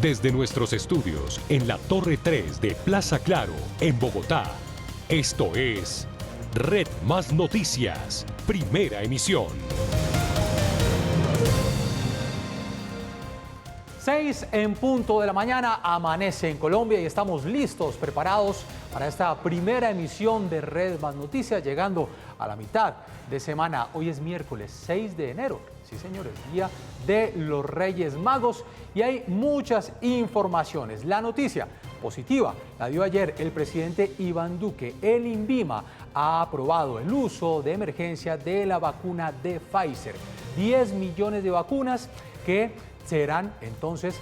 Desde nuestros estudios en la Torre 3 de Plaza Claro, en Bogotá, esto es Red Más Noticias, primera emisión. 6 en punto de la mañana, amanece en Colombia y estamos listos, preparados para esta primera emisión de Red Más Noticias, llegando a la mitad de semana. Hoy es miércoles 6 de enero, sí señores, día de los Reyes Magos, y hay muchas informaciones. La noticia positiva la dio ayer el presidente Iván Duque. El INVIMA ha aprobado el uso de emergencia de la vacuna de Pfizer. 10 millones de vacunas que serán entonces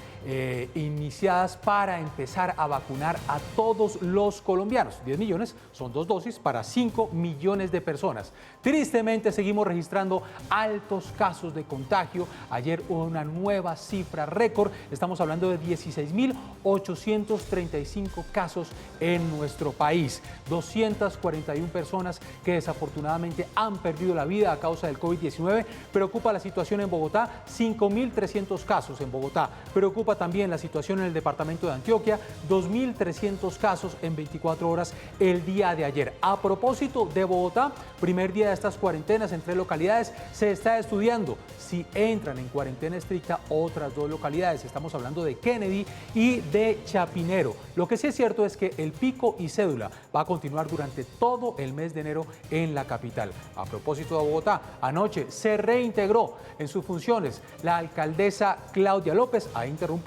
iniciadas para empezar a vacunar a todos los colombianos. 10 millones son 2 dosis para 5 millones de personas. Tristemente seguimos registrando altos casos de contagio. Ayer hubo una nueva cifra récord. Estamos hablando de 16.835 casos en nuestro país. 241 personas que desafortunadamente han perdido la vida a causa del COVID-19. Preocupa la situación en Bogotá, 5.300 casos en Bogotá. Preocupa también la situación en el departamento de Antioquia, 2.300 casos en 24 horas el día de ayer. A propósito de Bogotá, primer día de estas cuarentenas en 3 localidades, se está estudiando si entran en cuarentena estricta otras 2 localidades. Estamos hablando de Kennedy y de Chapinero. Lo que sí es cierto es que el pico y cédula va a continuar durante todo el mes de enero en la capital. A propósito de Bogotá, anoche se reintegró en sus funciones la alcaldesa Claudia López. Ha interrumpido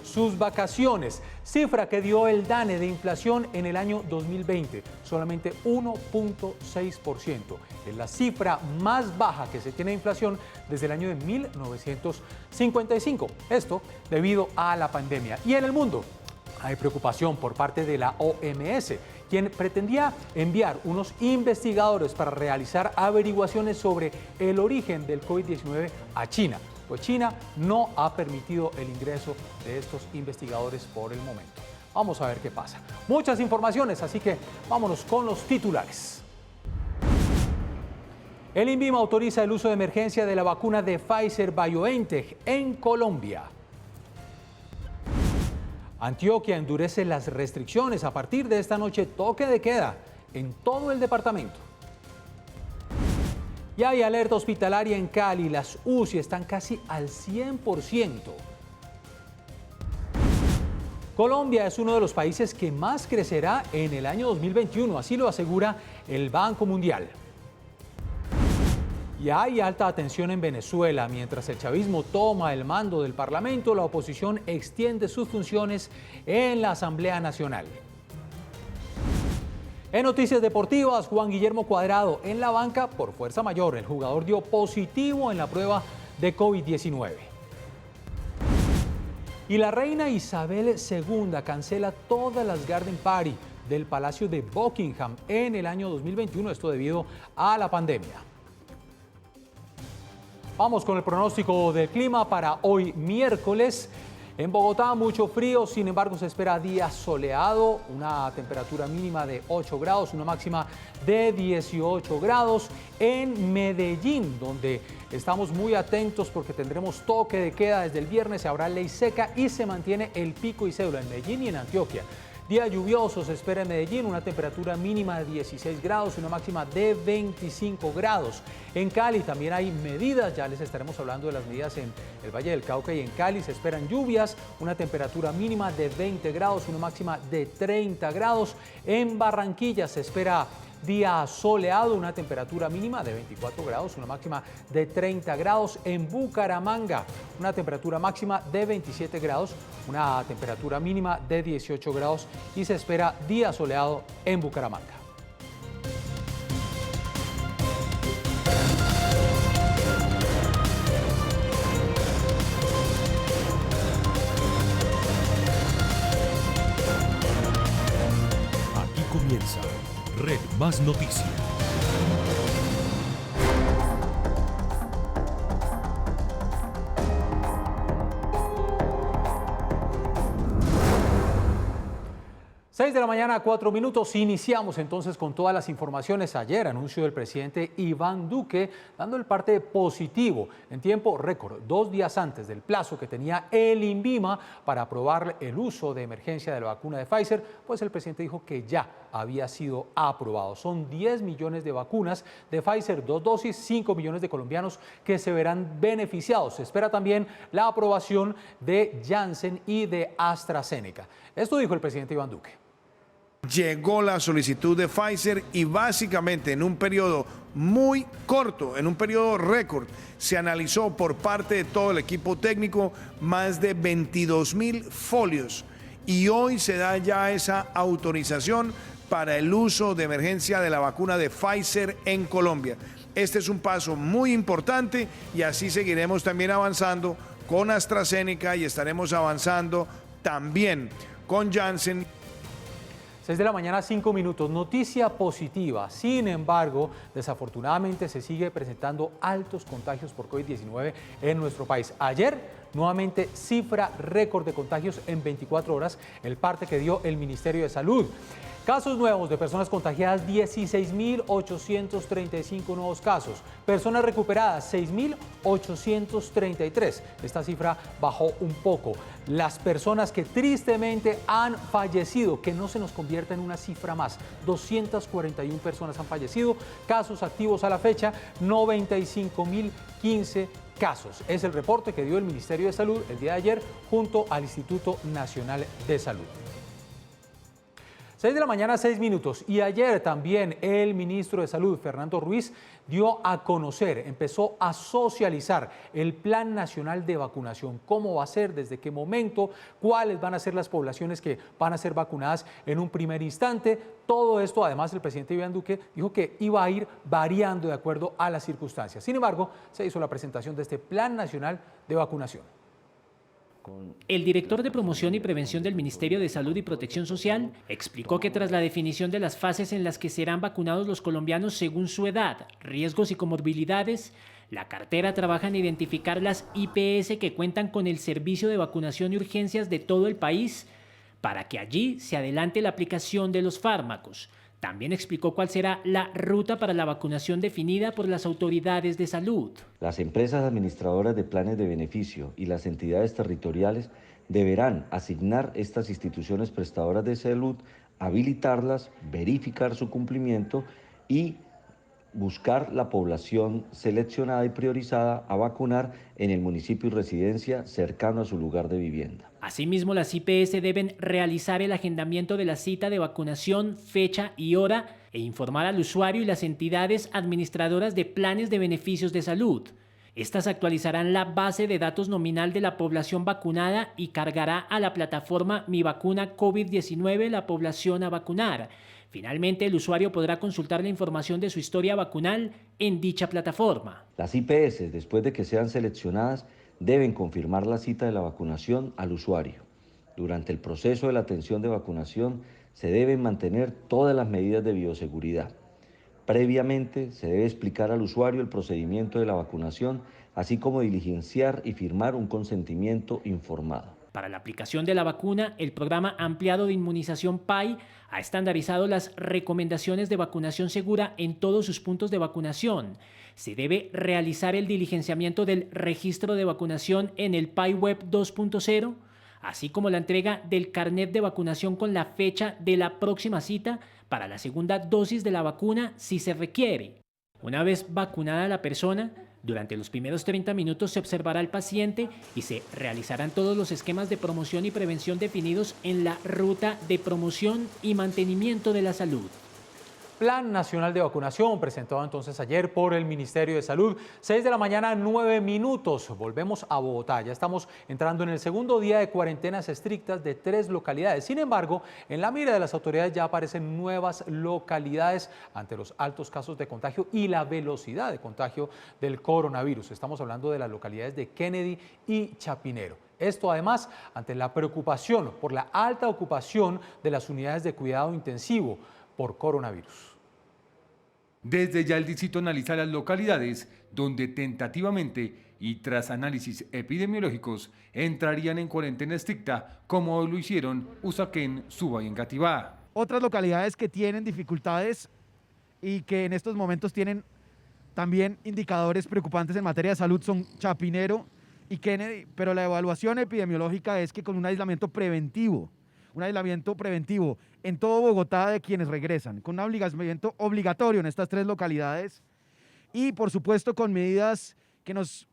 sus vacaciones. Cifra que dio el DANE de inflación en el año 2020, solamente 1.6%. Es la cifra más baja que se tiene de inflación desde el año de 1955. Esto debido a la pandemia. Y en el mundo hay preocupación por parte de la OMS, quien pretendía enviar unos investigadores para realizar averiguaciones sobre el origen del COVID-19 a China. Pues China no ha permitido el ingreso de estos investigadores por el momento. Vamos a ver qué pasa. Muchas informaciones, así que vámonos con los titulares. El INVIMA autoriza el uso de emergencia de la vacuna de Pfizer-BioNTech en Colombia. Antioquia endurece las restricciones. A partir de esta noche, toque de queda en todo el departamento. Y hay alerta hospitalaria en Cali. Las UCI están casi al 100%. Colombia es uno de los países que más crecerá en el año 2021, así lo asegura el Banco Mundial. Y hay alta tensión en Venezuela. Mientras el chavismo toma el mando del Parlamento, la oposición extiende sus funciones en la Asamblea Nacional. En noticias deportivas, Juan Guillermo Cuadrado en la banca por fuerza mayor. El jugador dio positivo en la prueba de COVID-19. Y la reina Isabel II cancela todas las Garden Party del Palacio de Buckingham en el año 2021, esto debido a la pandemia. Vamos con el pronóstico del clima para hoy miércoles. En Bogotá mucho frío, sin embargo se espera día soleado, una temperatura mínima de 8 grados, una máxima de 18 grados. En Medellín, donde estamos muy atentos porque tendremos toque de queda desde el viernes, habrá ley seca y se mantiene el pico y cédula en Medellín y en Antioquia. Día lluvioso se espera en Medellín, una temperatura mínima de 16 grados y una máxima de 25 grados. En Cali también hay medidas, ya les estaremos hablando de las medidas en el Valle del Cauca, y en Cali se esperan lluvias, una temperatura mínima de 20 grados y una máxima de 30 grados. En Barranquilla se espera día soleado, una temperatura mínima de 24 grados, una máxima de 30 grados. En Bucaramanga, una temperatura máxima de 27 grados, una temperatura mínima de 18 grados y se espera día soleado en Bucaramanga. Aquí comienza Red Más Noticias. 6 de la mañana, 4 minutos. Iniciamos entonces con todas las informaciones. Ayer anuncio del presidente Iván Duque dando el parte positivo en tiempo récord, 2 días antes del plazo que tenía el INVIMA para aprobar el uso de emergencia de la vacuna de Pfizer, pues el presidente dijo que ya había sido aprobado. Son 10 millones de vacunas de Pfizer, 2 dosis, 5 millones de colombianos que se verán beneficiados. Se espera también la aprobación de Janssen y de AstraZeneca. Esto dijo el presidente Iván Duque. Llegó la solicitud de Pfizer y básicamente en un periodo muy corto, en un periodo récord, se analizó por parte de todo el equipo técnico más de 22.000 folios y hoy se da ya esa autorización para el uso de emergencia de la vacuna de Pfizer en Colombia. Este es un paso muy importante y así seguiremos también avanzando con AstraZeneca y estaremos avanzando también con Janssen. 6 de la mañana, 5 minutos. Noticia positiva. Sin embargo, desafortunadamente se sigue presentando altos contagios por COVID-19 en nuestro país. Ayer, nuevamente, cifra récord de contagios en 24 horas, el parte que dio el Ministerio de Salud. Casos nuevos de personas contagiadas, 16.835 nuevos casos. Personas recuperadas, 6.833. Esta cifra bajó un poco. Las personas que tristemente han fallecido, que no se nos convierta en una cifra más. 241 personas han fallecido. Casos activos a la fecha, 95.015 casos. Es el reporte que dio el Ministerio de Salud el día de ayer junto al Instituto Nacional de Salud. 6 de la mañana, 6 minutos. Y ayer también el ministro de Salud, Fernando Ruiz, dio a conocer, empezó a socializar el Plan Nacional de Vacunación. ¿Cómo va a ser? ¿Desde qué momento? ¿Cuáles van a ser las poblaciones que van a ser vacunadas en un primer instante? Todo esto, además, el presidente Iván Duque dijo que iba a ir variando de acuerdo a las circunstancias. Sin embargo, se hizo la presentación de este Plan Nacional de Vacunación. El director de Promoción y Prevención del Ministerio de Salud y Protección Social explicó que tras la definición de las fases en las que serán vacunados los colombianos según su edad, riesgos y comorbilidades, la cartera trabaja en identificar las IPS que cuentan con el servicio de vacunación y urgencias de todo el país para que allí se adelante la aplicación de los fármacos. También explicó cuál será la ruta para la vacunación definida por las autoridades de salud. Las empresas administradoras de planes de beneficio y las entidades territoriales deberán asignar estas instituciones prestadoras de salud, habilitarlas, verificar su cumplimiento y buscar la población seleccionada y priorizada a vacunar en el municipio y residencia cercano a su lugar de vivienda. Asimismo, las IPS deben realizar el agendamiento de la cita de vacunación, fecha y hora e informar al usuario y las entidades administradoras de planes de beneficios de salud. Estas actualizarán la base de datos nominal de la población vacunada y cargará a la plataforma Mi Vacuna COVID-19 la población a vacunar. Finalmente, el usuario podrá consultar la información de su historia vacunal en dicha plataforma. Las IPS, después de que sean seleccionadas, deben confirmar la cita de la vacunación al usuario. Durante el proceso de la atención de vacunación se deben mantener todas las medidas de bioseguridad. Previamente se debe explicar al usuario el procedimiento de la vacunación, así como diligenciar y firmar un consentimiento informado. Para la aplicación de la vacuna, el programa ampliado de inmunización PAI ha estandarizado las recomendaciones de vacunación segura en todos sus puntos de vacunación. Se debe realizar el diligenciamiento del registro de vacunación en el PAI Web 2.0, así como la entrega del carnet de vacunación con la fecha de la próxima cita para la segunda dosis de la vacuna si se requiere. Una vez vacunada la persona, durante los primeros 30 minutos se observará al paciente y se realizarán todos los esquemas de promoción y prevención definidos en la ruta de promoción y mantenimiento de la salud. Plan Nacional de Vacunación presentado entonces ayer por el Ministerio de Salud. 6 de la mañana, 9 minutos. Volvemos a Bogotá. Ya estamos entrando en el segundo día de cuarentenas estrictas de 3 localidades. Sin embargo, en la mira de las autoridades ya aparecen nuevas localidades ante los altos casos de contagio y la velocidad de contagio del coronavirus. Estamos hablando de las localidades de Kennedy y Chapinero. Esto además ante la preocupación por la alta ocupación de las unidades de cuidado intensivo por coronavirus. Desde ya el distrito analiza las localidades donde tentativamente y tras análisis epidemiológicos entrarían en cuarentena estricta, como hoy lo hicieron Usaquén, Suba y Engativá. Otras localidades que tienen dificultades y que en estos momentos tienen también indicadores preocupantes en materia de salud son Chapinero y Kennedy, pero la evaluación epidemiológica es que con un aislamiento preventivo en todo Bogotá de quienes regresan, con un aislamiento obligatorio en estas 3 localidades y por supuesto con medidas que nos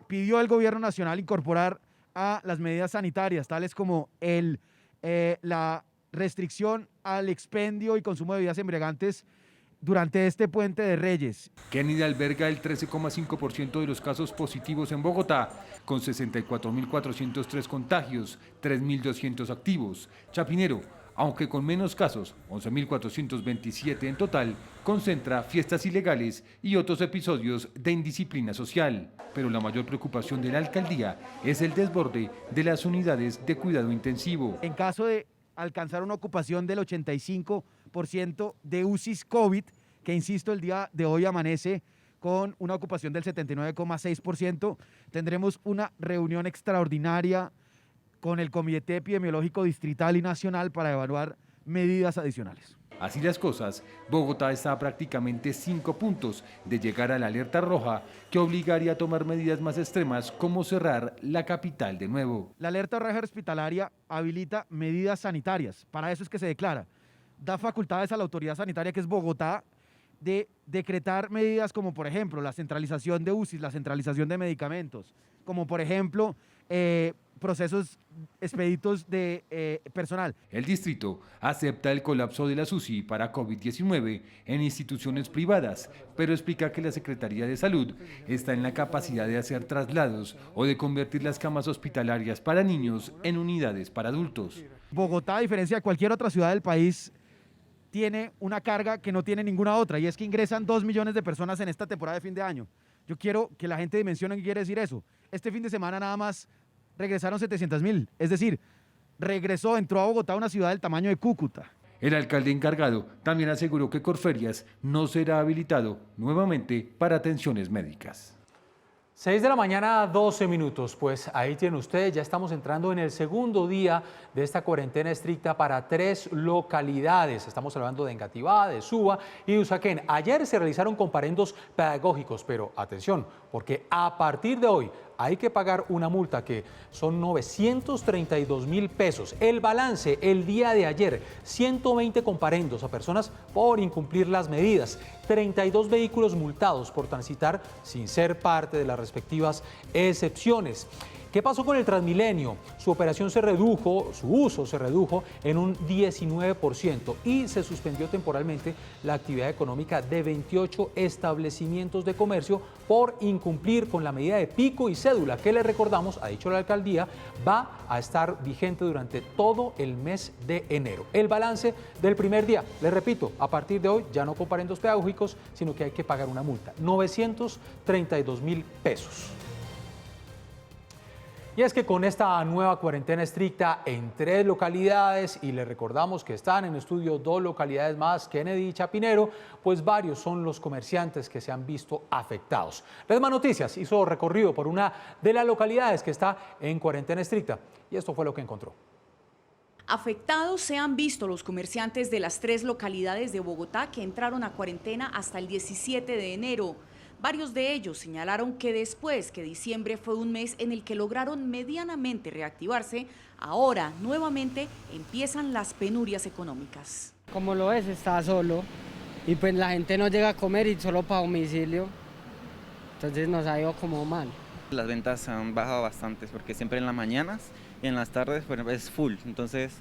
pidió el gobierno nacional incorporar a las medidas sanitarias, tales como la restricción al expendio y consumo de bebidas embriagantes durante este puente de Reyes. Kennedy alberga el 13,5% de los casos positivos en Bogotá, con 64.403 contagios, 3.200 activos. Chapinero, aunque con menos casos, 11.427 en total, concentra fiestas ilegales y otros episodios de indisciplina social. Pero la mayor preocupación de la alcaldía es el desborde de las unidades de cuidado intensivo. En caso de alcanzar una ocupación del 85% de UCIs COVID, que insisto, el día de hoy amanece con una ocupación del 79,6%, tendremos una reunión extraordinaria con el Comité Epidemiológico Distrital y Nacional para evaluar medidas adicionales. Así las cosas, Bogotá está a prácticamente 5 puntos de llegar a la alerta roja, que obligaría a tomar medidas más extremas como cerrar la capital de nuevo. La alerta roja hospitalaria habilita medidas sanitarias, para eso es que se declara. Da facultades a la autoridad sanitaria, que es Bogotá, de decretar medidas como por ejemplo la centralización de UCIs, la centralización de medicamentos, como por ejemplo procesos expeditos de personal. El distrito acepta el colapso de la UCI para COVID-19 en instituciones privadas, pero explica que la Secretaría de Salud está en la capacidad de hacer traslados o de convertir las camas hospitalarias para niños en unidades para adultos. Bogotá, a diferencia de cualquier otra ciudad del país, tiene una carga que no tiene ninguna otra, y es que ingresan 2 millones de personas en esta temporada de fin de año. Yo quiero que la gente dimensione qué quiere decir eso. Este fin de semana nada más regresaron 700.000, es decir, entró a Bogotá una ciudad del tamaño de Cúcuta. El alcalde encargado también aseguró que Corferias no será habilitado nuevamente para atenciones médicas. 6 de la mañana, 12 minutos. Pues ahí tienen ustedes, ya estamos entrando en el segundo día de esta cuarentena estricta para 3 localidades. Estamos hablando de Engativá, de Suba y de Usaquén. Ayer se realizaron comparendos pedagógicos, pero atención, porque a partir de hoy hay que pagar una multa que son 932.000 pesos. El balance el día de ayer, 120 comparendos a personas por incumplir las medidas, 32 vehículos multados por transitar sin ser parte de las respectivas excepciones. ¿Qué pasó con el Transmilenio? Su operación se redujo, su uso se redujo en un 19% y se suspendió temporalmente la actividad económica de 28 establecimientos de comercio por incumplir con la medida de pico y cédula que, le recordamos, ha dicho la alcaldía, va a estar vigente durante todo el mes de enero. El balance del primer día, les repito, a partir de hoy ya no comparendos pedagógicos, sino que hay que pagar una multa, 932.000 pesos. Y es que con esta nueva cuarentena estricta en 3 localidades, y les recordamos que están en estudio 2 localidades más, Kennedy y Chapinero, pues varios son los comerciantes que se han visto afectados. Red Más Noticias hizo recorrido por una de las localidades que está en cuarentena estricta y esto fue lo que encontró. Afectados se han visto los comerciantes de las 3 localidades de Bogotá que entraron a cuarentena hasta el 17 de enero. Varios de ellos señalaron que después que diciembre fue un mes en el que lograron medianamente reactivarse, ahora nuevamente empiezan las penurias económicas. Como lo ves, está solo y pues la gente no llega a comer y solo para domicilio, entonces nos ha ido como mal. Las ventas han bajado bastante porque siempre en las mañanas y en las tardes pues, es full, entonces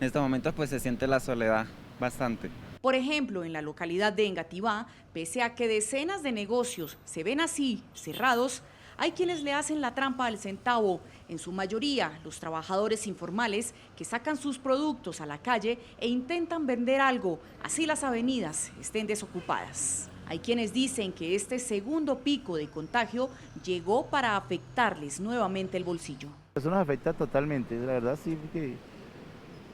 en este momento pues se siente la soledad bastante. Por ejemplo, en la localidad de Engativá, pese a que decenas de negocios se ven así, cerrados, hay quienes le hacen la trampa al centavo, en su mayoría los trabajadores informales que sacan sus productos a la calle e intentan vender algo, así las avenidas estén desocupadas. Hay quienes dicen que este segundo pico de contagio llegó para afectarles nuevamente el bolsillo. Eso nos afecta totalmente, la verdad sí,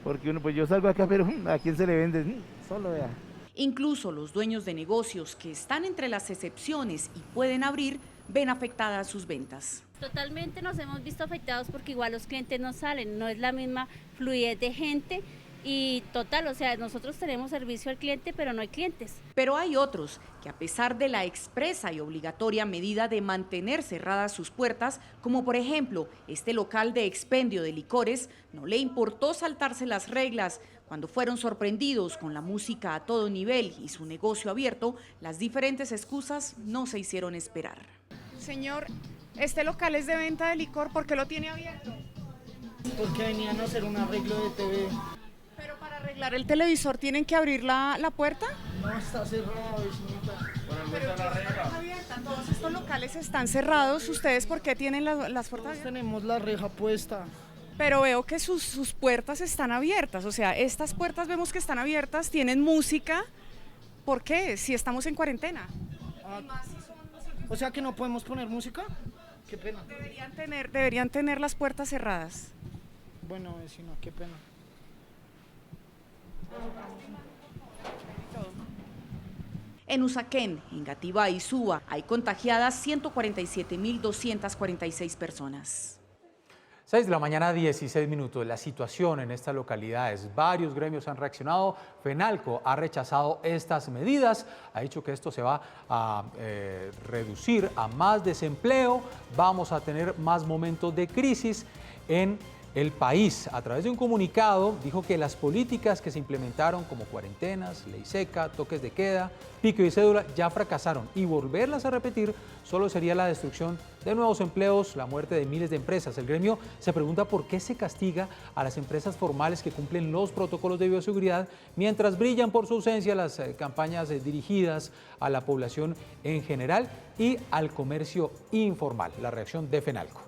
porque uno, pues yo salgo acá, pero ¿a quién se le vende? Solo vea. Incluso los dueños de negocios que están entre las excepciones y pueden abrir, ven afectadas sus ventas. Totalmente nos hemos visto afectados porque igual los clientes no salen, no es la misma fluidez de gente y total, o sea, nosotros tenemos servicio al cliente, pero no hay clientes. Pero hay otros que a pesar de la expresa y obligatoria medida de mantener cerradas sus puertas, como por ejemplo este local de expendio de licores, no le importó saltarse las reglas. Cuando fueron sorprendidos con la música a todo nivel y su negocio abierto, las diferentes excusas no se hicieron esperar. Señor, este local es de venta de licor, ¿por qué lo tiene abierto? Porque venían a hacer un arreglo de TV. Pero para arreglar el televisor tienen que abrir la puerta. No, está cerrado, vecinita. Pero está abierta, todos estos locales están cerrados. ¿Ustedes por qué tienen las puertas abiertas? Tenemos la reja puesta. Pero veo que sus puertas están abiertas, o sea, estas puertas vemos que están abiertas, tienen música. ¿Por qué? Si estamos en cuarentena. O sea que no podemos poner música. Qué pena. Deberían tener las puertas cerradas. Bueno, vecino, qué pena. En Usaquén, Engativá y Suba hay contagiadas 147.246 personas. 6 de la mañana, 16 minutos. La situación en estas localidades, varios gremios han reaccionado. FENALCO ha rechazado estas medidas, ha dicho que esto se va a reducir a más desempleo, vamos a tener más momentos de crisis en el país. A través de un comunicado dijo que las políticas que se implementaron como cuarentenas, ley seca, toques de queda, pico y cédula ya fracasaron y volverlas a repetir solo sería la destrucción de nuevos empleos, la muerte de miles de empresas. El gremio se pregunta por qué se castiga a las empresas formales que cumplen los protocolos de bioseguridad mientras brillan por su ausencia las campañas dirigidas a la población en general y al comercio informal. La reacción de FENALCO.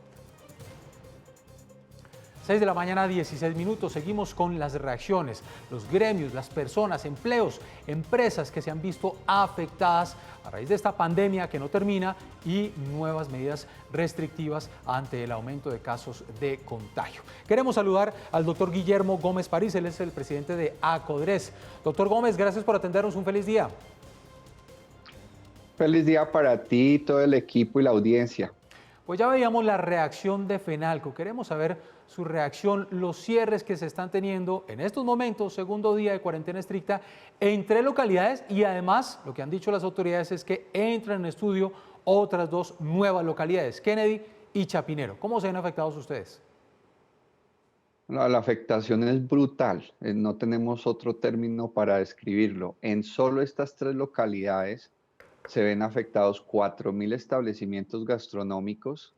6 de la mañana, 16 minutos. Seguimos con las reacciones. Los gremios, las personas, empleos, empresas que se han visto afectadas a raíz de esta pandemia que no termina y nuevas medidas restrictivas ante el aumento de casos de contagio. Queremos saludar al doctor Guillermo Gómez París, él es el presidente de ACODRES. Doctor Gómez, gracias por atendernos. Un feliz día. Feliz día para ti, todo el equipo y la audiencia. Pues ya veíamos la reacción de FENALCO. Queremos saber su reacción, los cierres que se están teniendo en estos momentos, segundo día de cuarentena estricta, en 3 localidades y además lo que han dicho las autoridades es que entran en estudio otras 2 nuevas localidades, Kennedy y Chapinero. ¿Cómo se ven afectados ustedes? La afectación es brutal, no tenemos otro término para describirlo. En solo estas 3 localidades se ven afectados 4.000 establecimientos gastronómicos.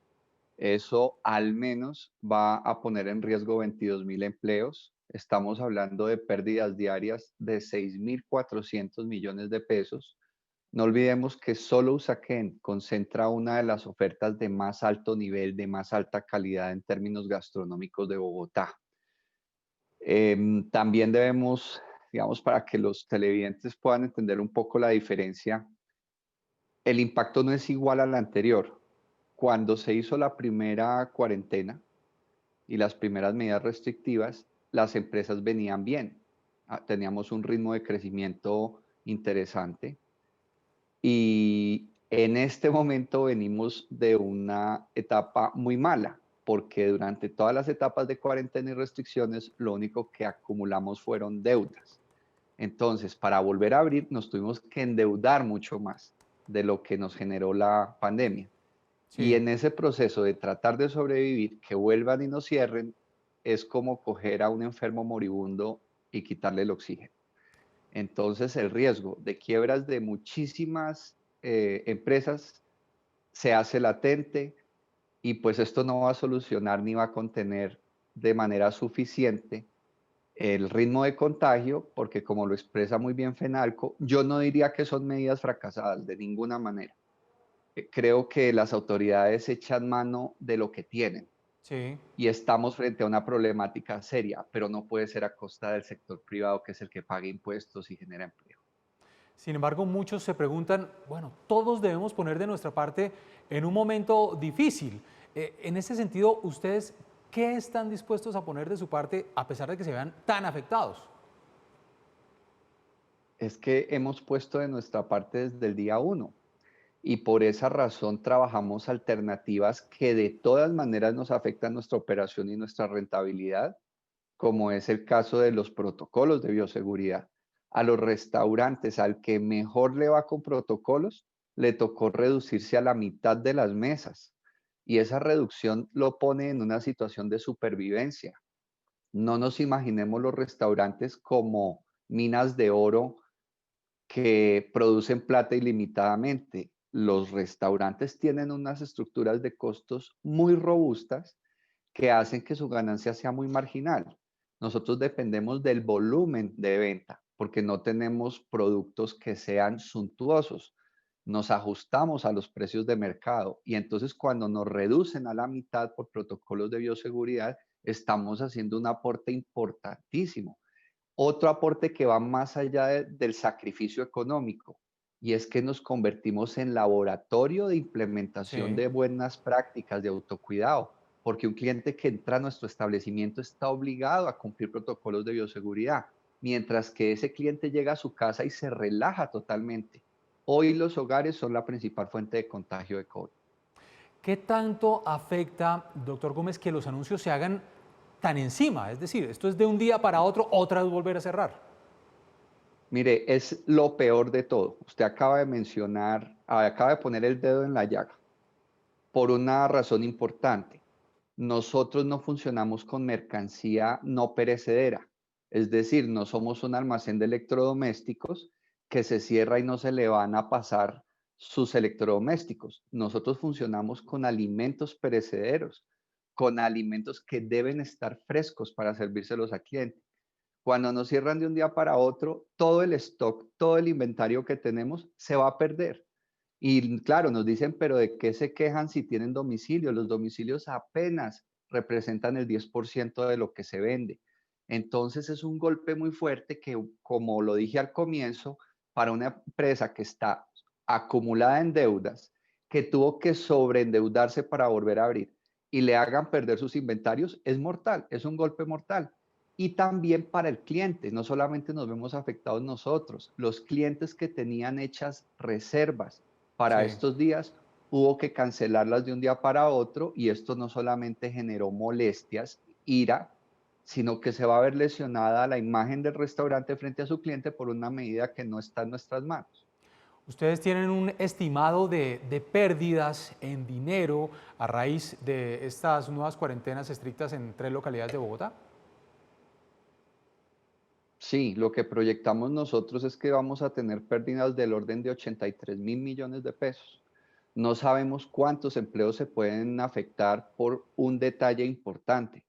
Eso al menos va a poner en riesgo 22.000 empleos. Estamos hablando de pérdidas diarias de 6.400 millones de pesos. No olvidemos que solo Usaquén concentra una de las ofertas de más alto nivel, de más alta calidad en términos gastronómicos de Bogotá. También debemos, digamos, para que los televidentes puedan entender un poco la diferencia, el impacto no es igual al anterior. Cuando se hizo la primera cuarentena y las primeras medidas restrictivas, las empresas venían bien. Teníamos un ritmo de crecimiento interesante. Y en este momento venimos de una etapa muy mala, porque durante todas las etapas de cuarentena y restricciones, lo único que acumulamos fueron deudas. Entonces, para volver a abrir, nos tuvimos que endeudar mucho más de lo que nos generó la pandemia. Sí. Y en ese proceso de tratar de sobrevivir, que vuelvan y nos cierren, es como coger a un enfermo moribundo y quitarle el oxígeno. Entonces el riesgo de quiebras de muchísimas empresas se hace latente y pues esto no va a solucionar ni va a contener de manera suficiente el ritmo de contagio, porque como lo expresa muy bien FENALCO, yo no diría que son medidas fracasadas de ninguna manera. Creo que las autoridades echan mano de lo que tienen. Sí. Y estamos frente a una problemática seria, pero no puede ser a costa del sector privado, que es el que paga impuestos y genera empleo. Sin embargo, muchos se preguntan, bueno, todos debemos poner de nuestra parte en un momento difícil. En ese sentido, ¿ustedes qué están dispuestos a poner de su parte a pesar de que se vean tan afectados? Es que hemos puesto de nuestra parte desde el día 1. y por esa razón trabajamos alternativas que de todas maneras nos afectan nuestra operación y nuestra rentabilidad, como es el caso de los protocolos de bioseguridad. A los restaurantes, al que mejor le va con protocolos, le tocó reducirse a la mitad de las mesas y esa reducción lo pone en una situación de supervivencia. No nos imaginemos los restaurantes como minas de oro que producen plata ilimitadamente. Los restaurantes tienen unas estructuras de costos muy robustas que hacen que su ganancia sea muy marginal. Nosotros dependemos del volumen de venta porque no tenemos productos que sean suntuosos. Nos ajustamos a los precios de mercado y entonces cuando nos reducen a la mitad por protocolos de bioseguridad, estamos haciendo un aporte importantísimo. Otro aporte que va más allá del sacrificio económico, y es que nos convertimos en laboratorio de implementación Sí. de buenas prácticas de autocuidado, porque un cliente que entra a nuestro establecimiento está obligado a cumplir protocolos de bioseguridad, mientras que ese cliente llega a su casa y se relaja totalmente. Hoy los hogares son la principal fuente de contagio de COVID. ¿Qué tanto afecta, doctor Gómez, que los anuncios se hagan tan encima? Es decir, esto es de un día para otro, otra vez volver a cerrar. Mire, es lo peor de todo. Usted acaba de mencionar, acaba de poner el dedo en la llaga por una razón importante. Nosotros no funcionamos con mercancía no perecedera, es decir, no somos un almacén de electrodomésticos que se cierra y no se le van a pasar sus electrodomésticos. Nosotros funcionamos con alimentos perecederos, con alimentos que deben estar frescos para servírselos a clientes. Cuando nos cierran de un día para otro, todo el stock, todo el inventario que tenemos se va a perder. Y claro, nos dicen, pero ¿de qué se quejan si tienen domicilio? Los domicilios apenas representan el 10% de lo que se vende. Entonces es un golpe muy fuerte que, como lo dije al comienzo, para una empresa que está acumulada en deudas, que tuvo que sobreendeudarse para volver a abrir y le hagan perder sus inventarios, es mortal, es un golpe mortal. Y también para el cliente, no solamente nos vemos afectados nosotros, los clientes que tenían hechas reservas para Sí. estos días, hubo que cancelarlas de un día para otro y esto no solamente generó molestias, ira, sino que se va a ver lesionada la imagen del restaurante frente a su cliente por una medida que no está en nuestras manos. ¿Ustedes tienen un estimado de pérdidas en dinero a raíz de estas nuevas cuarentenas estrictas en 3 localidades de Bogotá? Sí, lo que proyectamos nosotros es que vamos a tener pérdidas del orden de 83.000 millones de pesos. No sabemos cuántos empleos se pueden afectar por un detalle importante,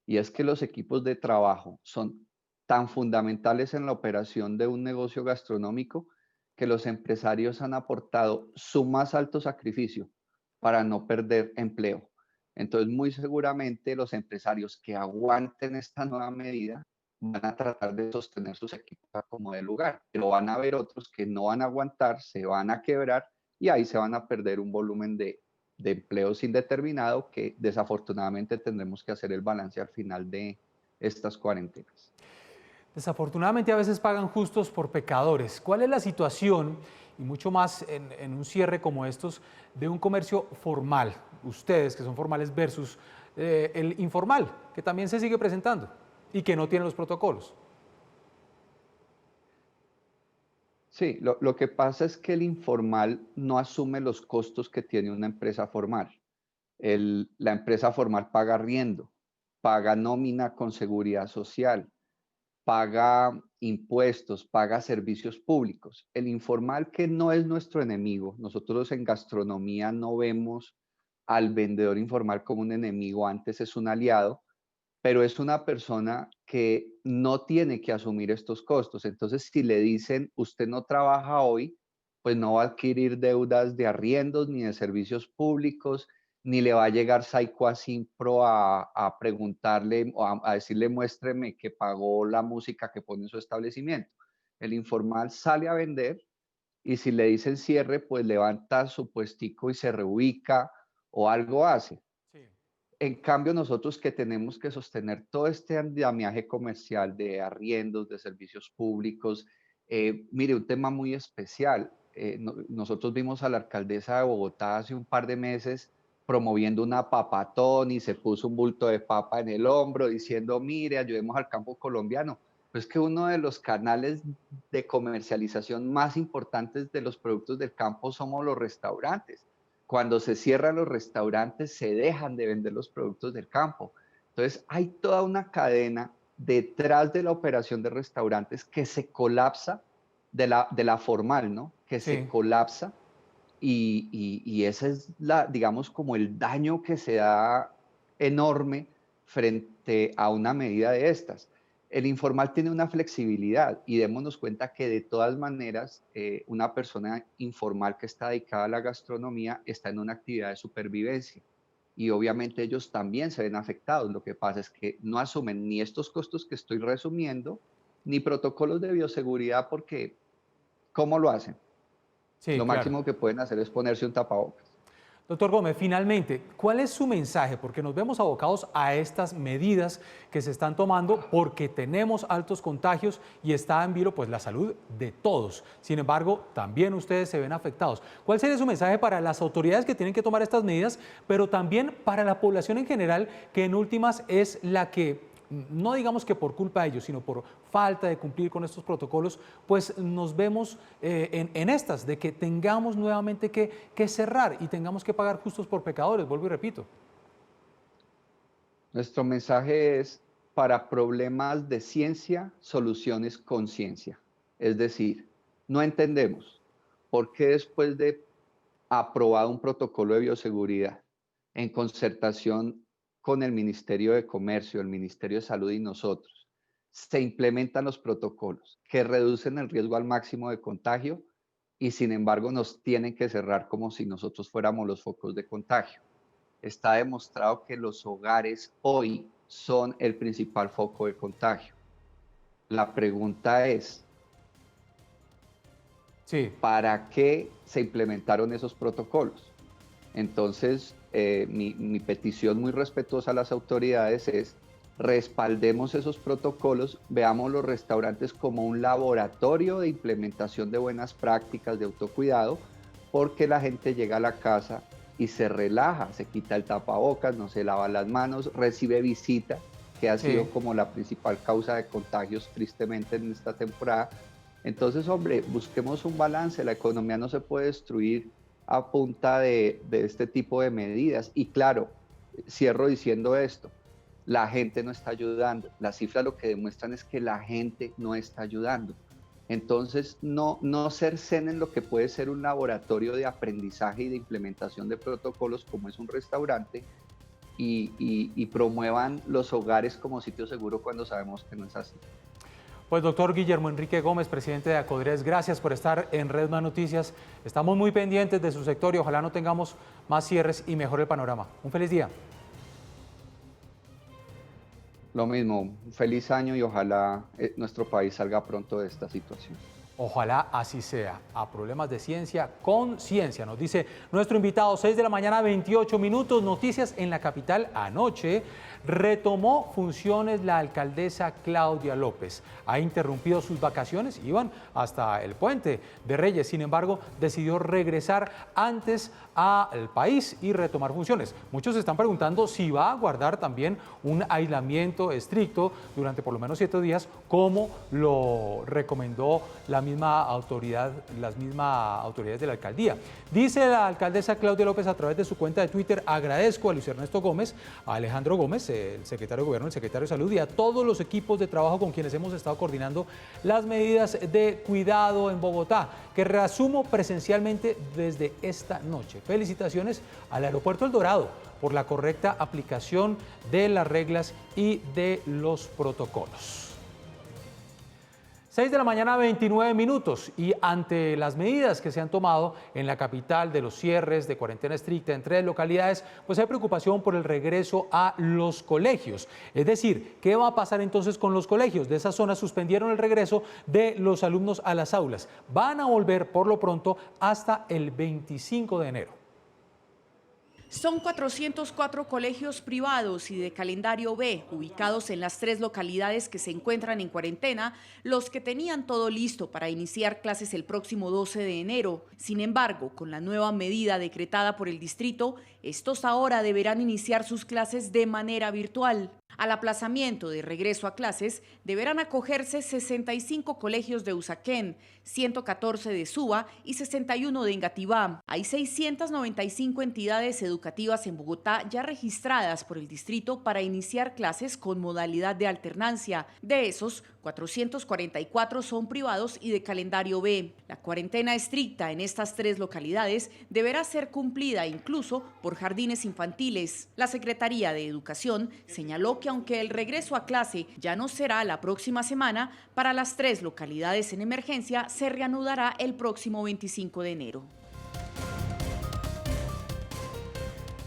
y es que los equipos de trabajo son tan fundamentales en la operación de un negocio gastronómico que los empresarios han aportado su más alto sacrificio para no perder empleo. Entonces, muy seguramente los empresarios que aguanten esta nueva medida van a tratar de sostener sus equipos a como de lugar, pero van a haber otros que no van a aguantar, se van a quebrar y ahí se van a perder un volumen de empleos indeterminado que desafortunadamente tendremos que hacer el balance al final de estas cuarentenas. Desafortunadamente a veces pagan justos por pecadores. ¿Cuál es la situación, y mucho más en un cierre como estos, de un comercio formal? Ustedes que son formales versus el informal, que también se sigue presentando y que no tiene los protocolos. Sí, lo que pasa es que el informal no asume los costos que tiene una empresa formal. La empresa formal paga arriendo, paga nómina con seguridad social, paga impuestos, paga servicios públicos. El informal, que no es nuestro enemigo, nosotros en gastronomía no vemos al vendedor informal como un enemigo, antes es un aliado, pero es una persona que no tiene que asumir estos costos. Entonces, si le dicen, usted no trabaja hoy, pues no va a adquirir deudas de arriendos ni de servicios públicos, ni le va a llegar Saico a Simpro a preguntarle o a decirle, muéstreme que pagó la música que pone en su establecimiento. El informal sale a vender y si le dicen cierre, pues levanta su puestico y se reubica o algo hace. En cambio, nosotros que tenemos que sostener todo este andamiaje comercial de arriendos, de servicios públicos, mire, un tema muy especial. nosotros vimos a la alcaldesa de Bogotá hace un par de meses promoviendo una papatón y se puso un bulto de papa en el hombro diciendo, mire, ayudemos al campo colombiano. Pues que uno de los canales de comercialización más importantes de los productos del campo somos los restaurantes. Cuando se cierran los restaurantes, se dejan de vender los productos del campo. Entonces, hay toda una cadena detrás de la operación de restaurantes que se colapsa de la formal, ¿no? Que se colapsa y ese es, digamos, como el daño que se da enorme frente a una medida de estas. El informal tiene una flexibilidad y démonos cuenta que de todas maneras una persona informal que está dedicada a la gastronomía está en una actividad de supervivencia y obviamente ellos también se ven afectados. Lo que pasa es que no asumen ni estos costos que estoy resumiendo, ni protocolos de bioseguridad porque ¿cómo lo hacen? Sí, lo máximo que pueden hacer es ponerse un tapabocas. Doctor Gómez, finalmente, ¿cuál es su mensaje? Porque nos vemos abocados a estas medidas que se están tomando porque tenemos altos contagios y está en vilo pues, la salud de todos. Sin embargo, también ustedes se ven afectados. ¿Cuál sería su mensaje para las autoridades que tienen que tomar estas medidas, pero también para la población en general, que en últimas es la que, no digamos que por culpa de ellos, sino por falta de cumplir con estos protocolos, pues nos vemos en estas, de que tengamos nuevamente que cerrar y tengamos que pagar justos por pecadores, vuelvo y repito. Nuestro mensaje es, para problemas de ciencia, soluciones con ciencia. Es decir, no entendemos por qué después de aprobado un protocolo de bioseguridad en concertación con el Ministerio de Comercio, el Ministerio de Salud y nosotros, se implementan los protocolos que reducen el riesgo al máximo de contagio y sin embargo nos tienen que cerrar como si nosotros fuéramos los focos de contagio. Está demostrado que los hogares hoy son el principal foco de contagio. La pregunta es, ¿para qué se implementaron esos protocolos? Entonces, mi petición muy respetuosa a las autoridades es respaldemos esos protocolos, veamos los restaurantes como un laboratorio de implementación de buenas prácticas de autocuidado, porque la gente llega a la casa y se relaja, se quita el tapabocas, no se lava las manos, recibe visita, que ha sido como la principal causa de contagios tristemente en esta temporada. Entonces, hombre, busquemos un balance, la economía no se puede destruir a punta de este tipo de medidas. Y claro, cierro diciendo esto, la gente no está ayudando. Las cifras lo que demuestran es que la gente no está ayudando. Entonces, no cercenen lo que puede ser un laboratorio de aprendizaje y de implementación de protocolos como es un restaurante y promuevan los hogares como sitio seguro cuando sabemos que no es así. Pues doctor Guillermo Enrique Gómez, presidente de Acodres, gracias por estar en Red Más Noticias. Estamos muy pendientes de su sector y ojalá no tengamos más cierres y mejore el panorama. Un feliz día. Lo mismo, un feliz año y ojalá nuestro país salga pronto de esta situación. Ojalá así sea. A problemas de ciencia con ciencia, nos dice nuestro invitado. 6 de la mañana, 28 minutos. Noticias en la capital. Anoche retomó funciones la alcaldesa Claudia López. Ha interrumpido sus vacaciones, iban hasta el Puente de Reyes. Sin embargo, decidió regresar antes al país y retomar funciones. Muchos se están preguntando si va a guardar también un aislamiento estricto durante por lo menos 7 días, como lo recomendó las mismas autoridades de la alcaldía. Dice la alcaldesa Claudia López a través de su cuenta de Twitter: agradezco a Luis Ernesto Gómez, a Alejandro Gómez, el secretario de Gobierno, el secretario de Salud, y a todos los equipos de trabajo con quienes hemos estado coordinando las medidas de cuidado en Bogotá, que reasumo presencialmente desde esta noche. Felicitaciones al Aeropuerto El Dorado por la correcta aplicación de las reglas y de los protocolos. 6 de la mañana, 29 minutos, y ante las medidas que se han tomado en la capital de los cierres de cuarentena estricta en 3 localidades, pues hay preocupación por el regreso a los colegios. Es decir, ¿qué va a pasar entonces con los colegios? De esa zona suspendieron el regreso de los alumnos a las aulas. Van a volver por lo pronto hasta el 25 de enero. Son 404 colegios privados y de calendario B, ubicados en las 3 localidades que se encuentran en cuarentena, los que tenían todo listo para iniciar clases el próximo 12 de enero. Sin embargo, con la nueva medida decretada por el distrito, estos ahora deberán iniciar sus clases de manera virtual. Al aplazamiento de regreso a clases deberán acogerse 65 colegios de Usaquén, 114 de Suba y 61 de Engativá. Hay 695 entidades educativas en Bogotá ya registradas por el distrito para iniciar clases con modalidad de alternancia. De esos, 444 son privados y de calendario B. La cuarentena estricta en estas 3 localidades deberá ser cumplida incluso por jardines infantiles. La Secretaría de Educación señaló que aunque el regreso a clase ya no será la próxima semana, para las 3 localidades en emergencia se reanudará el próximo 25 de enero.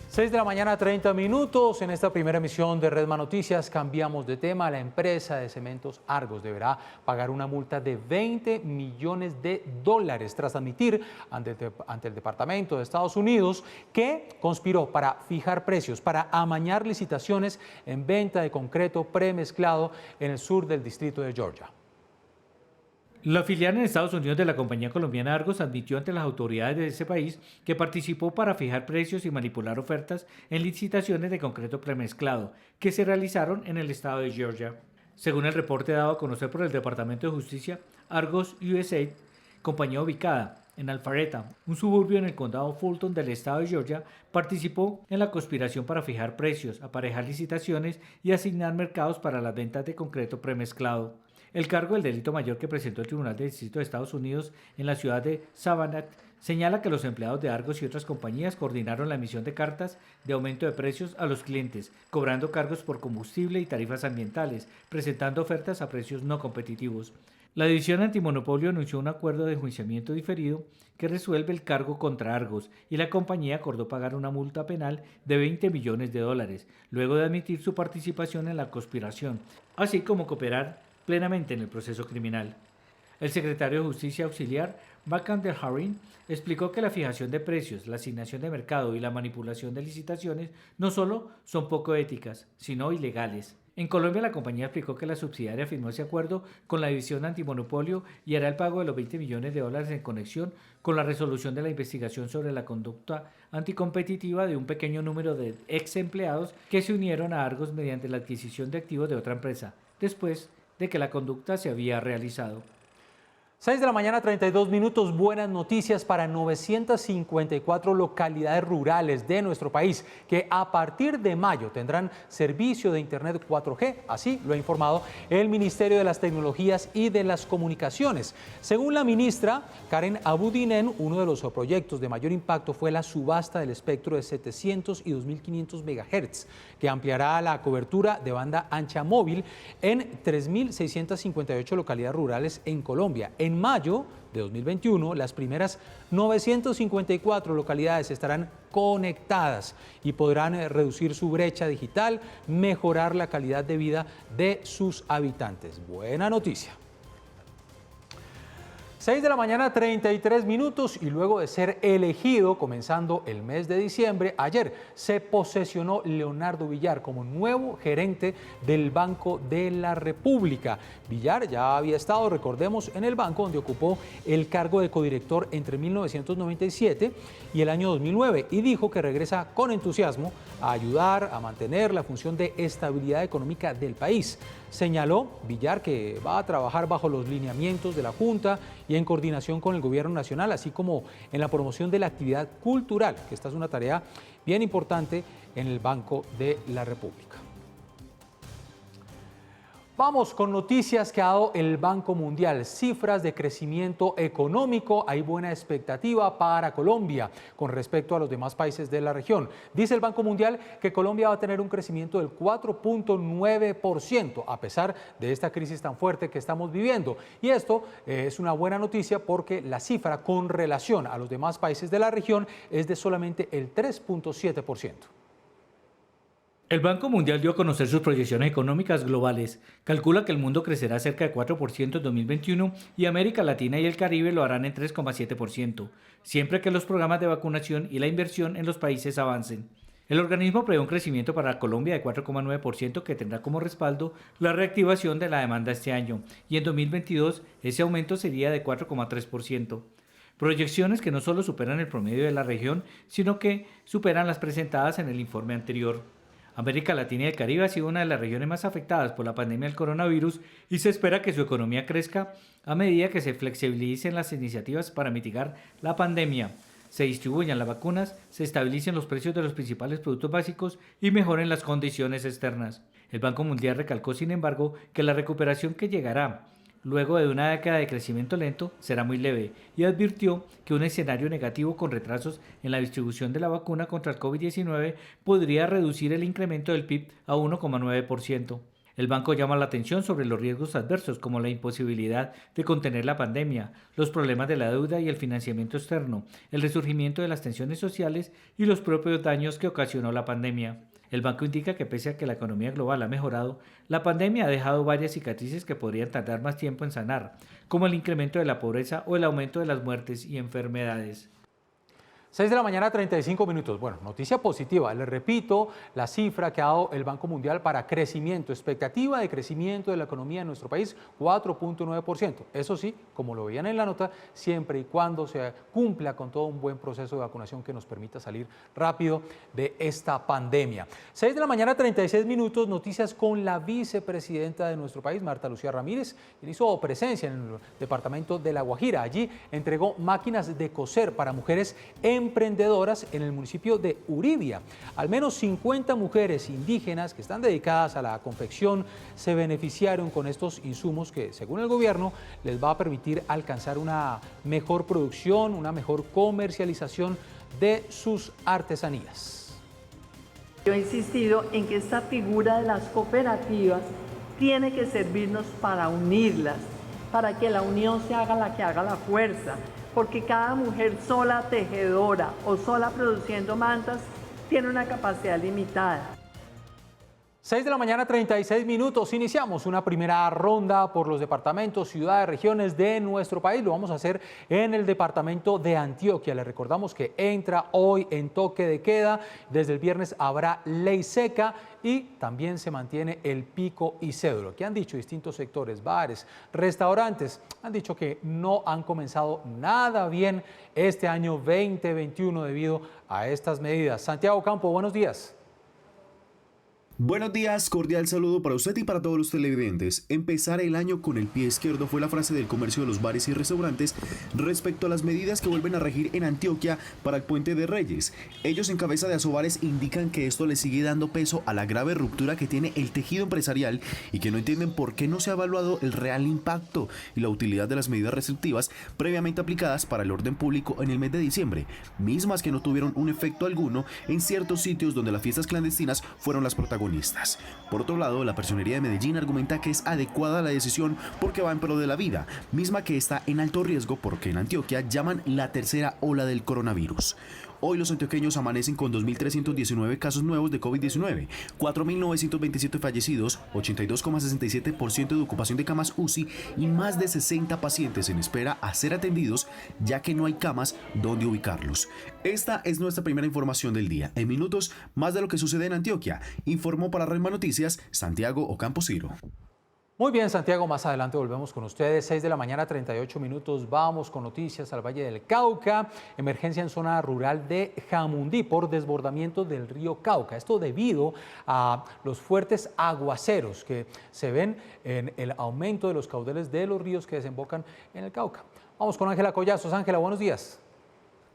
6 de la mañana, 30 minutos. En esta primera emisión de Red Más Noticias cambiamos de tema. La empresa de cementos Argos deberá pagar una multa de $20 millones tras admitir ante el Departamento de Estados Unidos que conspiró para fijar precios, para amañar licitaciones en venta de concreto premezclado en el sur del distrito de Georgia. La filial en Estados Unidos de la compañía colombiana Argos admitió ante las autoridades de ese país que participó para fijar precios y manipular ofertas en licitaciones de concreto premezclado que se realizaron en el estado de Georgia. Según el reporte dado a conocer por el Departamento de Justicia, Argos USA, compañía ubicada en Alpharetta, un suburbio en el condado Fulton del estado de Georgia, participó en la conspiración para fijar precios, aparejar licitaciones y asignar mercados para las ventas de concreto premezclado. El cargo del delito mayor que presentó el Tribunal del Distrito de Estados Unidos en la ciudad de Savannah señala que los empleados de Argos y otras compañías coordinaron la emisión de cartas de aumento de precios a los clientes, cobrando cargos por combustible y tarifas ambientales, presentando ofertas a precios no competitivos. La División Antimonopolio anunció un acuerdo de enjuiciamiento diferido que resuelve el cargo contra Argos y la compañía acordó pagar una multa penal de $20 millones, luego de admitir su participación en la conspiración, así como cooperar plenamente en el proceso criminal. El secretario de Justicia auxiliar, Bakan Delharin, explicó que la fijación de precios, la asignación de mercado y la manipulación de licitaciones no solo son poco éticas, sino ilegales. En Colombia, la compañía explicó que la subsidiaria firmó ese acuerdo con la División Antimonopolio y hará el pago de los $20 millones en conexión con la resolución de la investigación sobre la conducta anticompetitiva de un pequeño número de ex empleados que se unieron a Argos mediante la adquisición de activos de otra empresa, después de que la conducta se había realizado. 6 de la mañana, 32 minutos. Buenas noticias para 954 localidades rurales de nuestro país que a partir de mayo tendrán servicio de Internet 4G. Así lo ha informado el Ministerio de las Tecnologías y de las Comunicaciones. Según la ministra Karen Abudinen, uno de los proyectos de mayor impacto fue la subasta del espectro de 700 y 2500 MHz, que ampliará la cobertura de banda ancha móvil en 3.658 localidades rurales en Colombia. En mayo de 2021, las primeras 954 localidades estarán conectadas y podrán reducir su brecha digital, mejorar la calidad de vida de sus habitantes. Buena noticia. 6 de la mañana, 33 minutos, y luego de ser elegido comenzando el mes de diciembre, ayer se posesionó Leonardo Villar como nuevo gerente del Banco de la República. Villar ya había estado, recordemos, en el banco donde ocupó el cargo de codirector entre 1997 y el año 2009 y dijo que regresa con entusiasmo a ayudar a mantener la función de estabilidad económica del país. Señaló Villar que va a trabajar bajo los lineamientos de la Junta y en coordinación con el Gobierno Nacional, así como en la promoción de la actividad cultural, que esta es una tarea bien importante en el Banco de la República. Vamos con noticias que ha dado el Banco Mundial, cifras de crecimiento económico. Hay buena expectativa para Colombia con respecto a los demás países de la región. Dice el Banco Mundial que Colombia va a tener un crecimiento del 4.9% a pesar de esta crisis tan fuerte que estamos viviendo. Y esto es una buena noticia porque la cifra con relación a los demás países de la región es de solamente el 3.7%. El Banco Mundial dio a conocer sus proyecciones económicas globales. Calcula que el mundo crecerá cerca de 4% en 2021 y América Latina y el Caribe lo harán en 3,7%, siempre que los programas de vacunación y la inversión en los países avancen. El organismo prevé un crecimiento para Colombia de 4,9% que tendrá como respaldo la reactivación de la demanda este año, y en 2022 ese aumento sería de 4,3%. Proyecciones que no solo superan el promedio de la región, sino que superan las presentadas en el informe anterior. América Latina y el Caribe ha sido una de las regiones más afectadas por la pandemia del coronavirus y se espera que su economía crezca a medida que se flexibilicen las iniciativas para mitigar la pandemia, se distribuyan las vacunas, se estabilicen los precios de los principales productos básicos y mejoren las condiciones externas. El Banco Mundial recalcó, sin embargo, que la recuperación que llegará luego de una década de crecimiento lento será muy leve y advirtió que un escenario negativo con retrasos en la distribución de la vacuna contra el COVID-19 podría reducir el incremento del PIB a 1,9%. El banco llama la atención sobre los riesgos adversos como la imposibilidad de contener la pandemia, los problemas de la deuda y el financiamiento externo, el resurgimiento de las tensiones sociales y los propios daños que ocasionó la pandemia. El banco indica que pese a que la economía global ha mejorado, la pandemia ha dejado varias cicatrices que podrían tardar más tiempo en sanar, como el incremento de la pobreza o el aumento de las muertes y enfermedades. 6 de la mañana, 35 minutos. Bueno, noticia positiva. Les repito la cifra que ha dado el Banco Mundial para crecimiento, expectativa de crecimiento de la economía en nuestro país, 4,9%. Eso sí, como lo veían en la nota, siempre y cuando se cumpla con todo un buen proceso de vacunación que nos permita salir rápido de esta pandemia. 6 de la mañana, 36 minutos, noticias con la vicepresidenta de nuestro país, Marta Lucía Ramírez, quien hizo presencia en el departamento de La Guajira. Allí entregó máquinas de coser para mujeres emprendedoras en el municipio de Uribia. Al menos 50 mujeres indígenas que están dedicadas a la confección se beneficiaron con estos insumos que, según el gobierno, les va a permitir alcanzar una mejor producción, una mejor comercialización de sus artesanías. Yo he insistido en que esta figura de las cooperativas tiene que servirnos para unirlas, para que la unión se haga la que haga la fuerza, porque cada mujer sola tejedora o sola produciendo mantas tiene una capacidad limitada. 6 de la mañana, 36 minutos. Iniciamos una primera ronda por los departamentos, ciudades, regiones de nuestro país. Lo vamos a hacer en el departamento de Antioquia. Les recordamos que entra hoy en toque de queda. Desde el viernes habrá ley seca y también se mantiene el pico y cédula. ¿Qué han dicho distintos sectores? Bares, restaurantes han dicho que no han comenzado nada bien este año 2021 debido a estas medidas. Santiago Campo, buenos días. Buenos días, cordial saludo para usted y para todos los televidentes. Empezar el año con el pie izquierdo fue la frase del comercio de los bares y restaurantes respecto a las medidas que vuelven a regir en Antioquia para el Puente de Reyes. Ellos en cabeza de Asobares indican que esto le sigue dando peso a la grave ruptura que tiene el tejido empresarial y que no entienden por qué no se ha evaluado el real impacto y la utilidad de las medidas restrictivas previamente aplicadas para el orden público en el mes de diciembre, mismas que no tuvieron un efecto alguno en ciertos sitios donde las fiestas clandestinas fueron las protagonistas. Por otro lado, la Personería de Medellín argumenta que es adecuada la decisión porque va en pro de la vida, misma que está en alto riesgo porque en Antioquia llaman la tercera ola del coronavirus. Hoy los antioqueños amanecen con 2.319 casos nuevos de COVID-19, 4.927 fallecidos, 82,67% de ocupación de camas UCI y más de 60 pacientes en espera a ser atendidos ya que no hay camas donde ubicarlos. Esta es nuestra primera información del día. En minutos, más de lo que sucede en Antioquia. Informó para Red Más Noticias, Santiago Ocampo Ciro. Muy bien, Santiago, más adelante volvemos con ustedes. 6 de la mañana, 38 minutos. Vamos con noticias al Valle del Cauca. Emergencia en zona rural de Jamundí por desbordamiento del río Cauca. Esto debido a los fuertes aguaceros que se ven en el aumento de los caudales de los ríos que desembocan en el Cauca. Vamos con Ángela Collazos. Ángela, buenos días.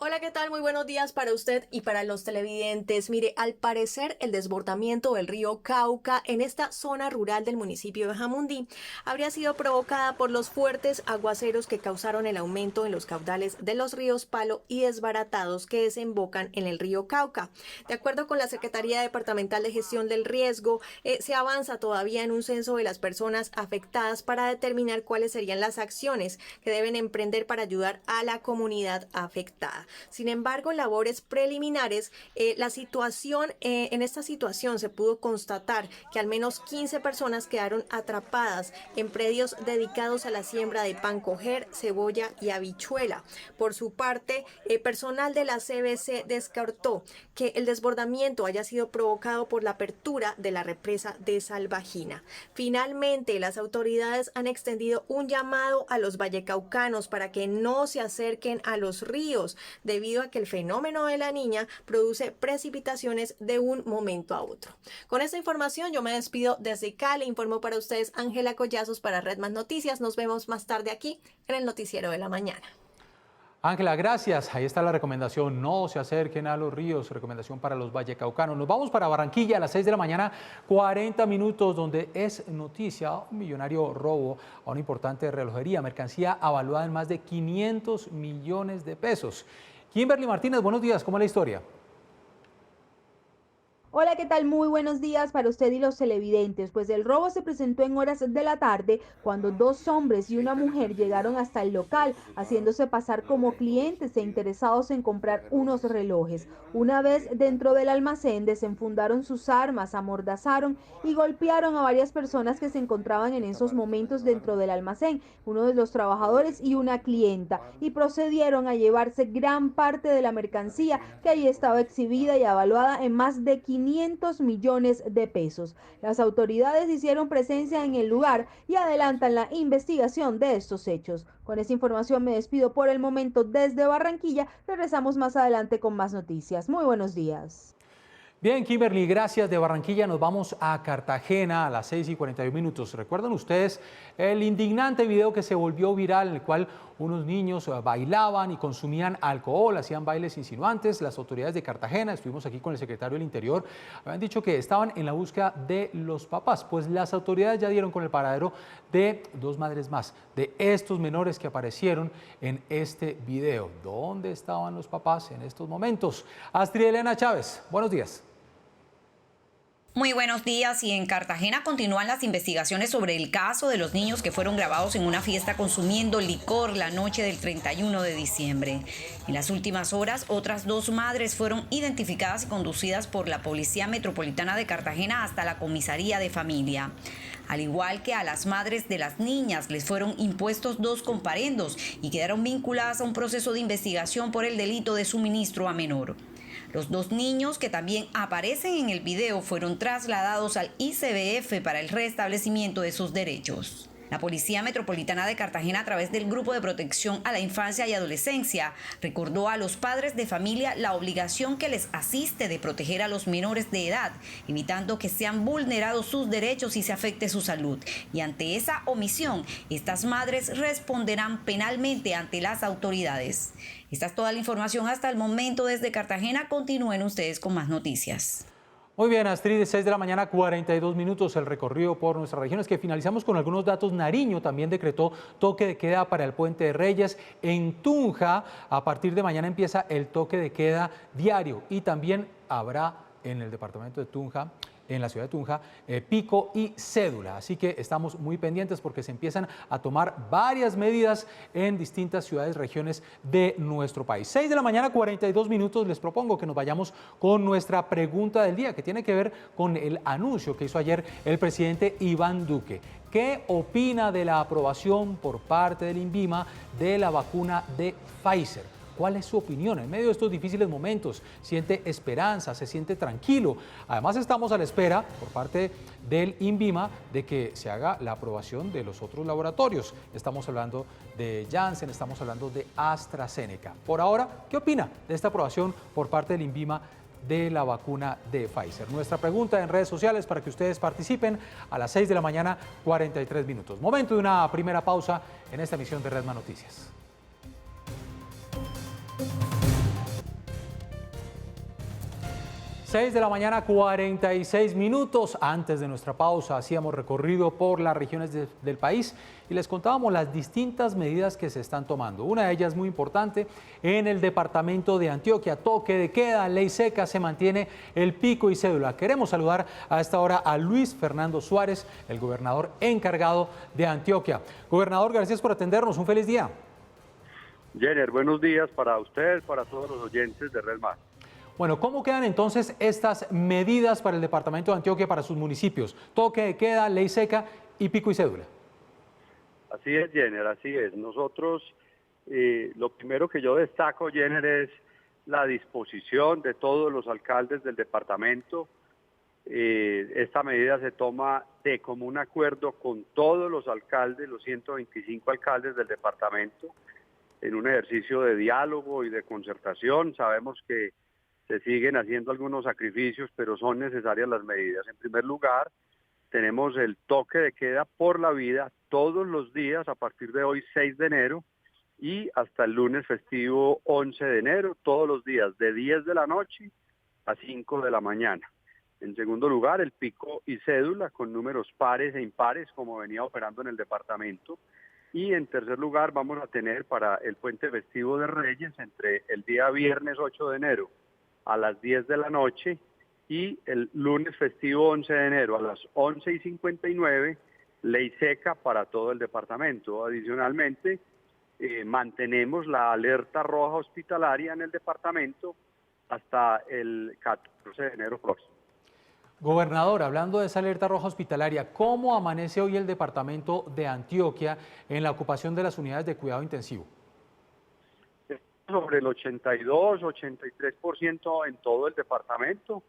Hola, ¿qué tal? Muy buenos días para usted y para los televidentes. Mire, al parecer el desbordamiento del río Cauca en esta zona rural del municipio de Jamundí habría sido provocada por los fuertes aguaceros que causaron el aumento en los caudales de los ríos Palo y Desbaratados que desembocan en el río Cauca. De acuerdo con la Secretaría Departamental de Gestión del Riesgo, se avanza todavía en un censo de las personas afectadas para determinar cuáles serían las acciones que deben emprender para ayudar a la comunidad afectada. Sin embargo, en labores preliminares, en esta situación se pudo constatar que al menos 15 personas quedaron atrapadas en predios dedicados a la siembra de pan coger, cebolla y habichuela. Por su parte, personal de la CBC descartó que el desbordamiento haya sido provocado por la apertura de la represa de Salvajina. Finalmente, las autoridades han extendido un llamado a los vallecaucanos para que no se acerquen a los ríos, debido a que el fenómeno de la Niña produce precipitaciones de un momento a otro. Con esta información yo me despido desde Cali. Informó para ustedes Ángela Collazos para Red Más Noticias. Nos vemos más tarde aquí en el Noticiero de la Mañana. Ángela, gracias. Ahí está la recomendación, no se acerquen a los ríos, recomendación para los vallecaucanos. Nos vamos para Barranquilla a las 6 de la mañana, 40 minutos, donde es noticia un millonario robo a una importante relojería, mercancía avaluada en más de 500 millones de pesos. Kimberly Martínez, buenos días, ¿cómo es la historia? Hola, ¿qué tal? Muy buenos días para usted y los televidentes. Pues el robo se presentó en horas de la tarde cuando dos hombres y una mujer llegaron hasta el local, haciéndose pasar como clientes e interesados en comprar unos relojes. Una vez dentro del almacén, desenfundaron sus armas, amordazaron y golpearon a varias personas que se encontraban en esos momentos dentro del almacén, uno de los trabajadores y una clienta, y procedieron a llevarse gran parte de la mercancía que allí estaba exhibida y avaluada en más de 500 millones de pesos. Las autoridades hicieron presencia en el lugar y adelantan la investigación de estos hechos. Con esta información me despido por el momento desde Barranquilla. Regresamos más adelante con más noticias. Muy buenos días. Bien, Kimberly, gracias. De Barranquilla nos vamos a Cartagena a las 6:41 minutos. ¿Recuerdan ustedes el indignante video que se volvió viral en el cual unos niños bailaban y consumían alcohol, hacían bailes insinuantes? Las autoridades de Cartagena, estuvimos aquí con el secretario del Interior, habían dicho que estaban en la búsqueda de los papás. Pues las autoridades ya dieron con el paradero de dos madres más, de estos menores que aparecieron en este video. ¿Dónde estaban los papás en estos momentos? Astrid Elena Chávez, buenos días. Muy buenos días. Y en Cartagena continúan las investigaciones sobre el caso de los niños que fueron grabados en una fiesta consumiendo licor la noche del 31 de diciembre. En las últimas horas, otras dos madres fueron identificadas y conducidas por la Policía Metropolitana de Cartagena hasta la comisaría de familia. Al igual que a las madres de las niñas, les fueron impuestos 2 comparendos y quedaron vinculadas a un proceso de investigación por el delito de suministro a menor. Los dos niños que también aparecen en el video fueron trasladados al ICBF para el restablecimiento de sus derechos. La Policía Metropolitana de Cartagena, a través del Grupo de Protección a la Infancia y Adolescencia, recordó a los padres de familia la obligación que les asiste de proteger a los menores de edad, evitando que sean vulnerados sus derechos y se afecte su salud. Y ante esa omisión, estas madres responderán penalmente ante las autoridades. Esta es toda la información hasta el momento desde Cartagena. Continúen ustedes con más noticias. Muy bien, Astrid, 6 de la mañana, 42 minutos, el recorrido por nuestras regiones, que finalizamos con algunos datos. Nariño también decretó toque de queda para el Puente de Reyes. En Tunja, a partir de mañana empieza el toque de queda diario, y también habrá en el departamento de Tunja, en la ciudad de Tunja, pico y cédula. Así que estamos muy pendientes porque se empiezan a tomar varias medidas en distintas ciudades, regiones de nuestro país. 6 de la mañana, 42 minutos. Les propongo que nos vayamos con nuestra pregunta del día, que tiene que ver con el anuncio que hizo ayer el presidente Iván Duque. ¿Qué opina de la aprobación por parte del INVIMA de la vacuna de Pfizer? ¿Cuál es su opinión en medio de estos difíciles momentos? ¿Siente esperanza? ¿Se siente tranquilo? Además, estamos a la espera por parte del INVIMA de que se haga la aprobación de los otros laboratorios. Estamos hablando de Janssen, estamos hablando de AstraZeneca. Por ahora, ¿qué opina de esta aprobación por parte del INVIMA de la vacuna de Pfizer? Nuestra pregunta en redes sociales para que ustedes participen a las 6 de la mañana, 43 minutos. Momento de una primera pausa en esta emisión de Red Más Noticias. Seis de la mañana, 46 minutos. Antes de nuestra pausa hacíamos recorrido por las regiones del país y les contábamos las distintas medidas que se están tomando. Una de ellas muy importante en el departamento de Antioquia: toque de queda, ley seca, se mantiene el pico y cédula. Queremos saludar a esta hora a Luis Fernando Suárez, el gobernador encargado de Antioquia. Gobernador, gracias por atendernos, un feliz día. Jenner, buenos días para usted, para todos los oyentes de Red Más. Bueno, ¿cómo quedan entonces estas medidas para el departamento de Antioquia, para sus municipios? Toque de queda, ley seca y pico y cédula. Así es, Jenner, así es. Nosotros, lo primero que yo destaco, Jenner, es la disposición de todos los alcaldes del departamento. Esta medida se toma de común acuerdo con todos los alcaldes, los 125 alcaldes del departamento, en un ejercicio de diálogo y de concertación. Sabemos que se siguen haciendo algunos sacrificios, pero son necesarias las medidas. En primer lugar, tenemos el toque de queda por la vida todos los días a partir de hoy 6 de enero y hasta el lunes festivo 11 de enero, todos los días de 10 de la noche a 5 de la mañana. En segundo lugar, el pico y cédula con números pares e impares como venía operando en el departamento. Y en tercer lugar vamos a tener para el puente festivo de Reyes entre el día viernes 8 de enero a las 10 de la noche y el lunes festivo 11 de enero a las 11:59, ley seca para todo el departamento. Adicionalmente, mantenemos la alerta roja hospitalaria en el departamento hasta el 14 de enero próximo. Gobernador, hablando de esa alerta roja hospitalaria, ¿cómo amanece hoy el departamento de Antioquia en la ocupación de las unidades de cuidado intensivo? Sobre el 82, 83% en todo el departamento,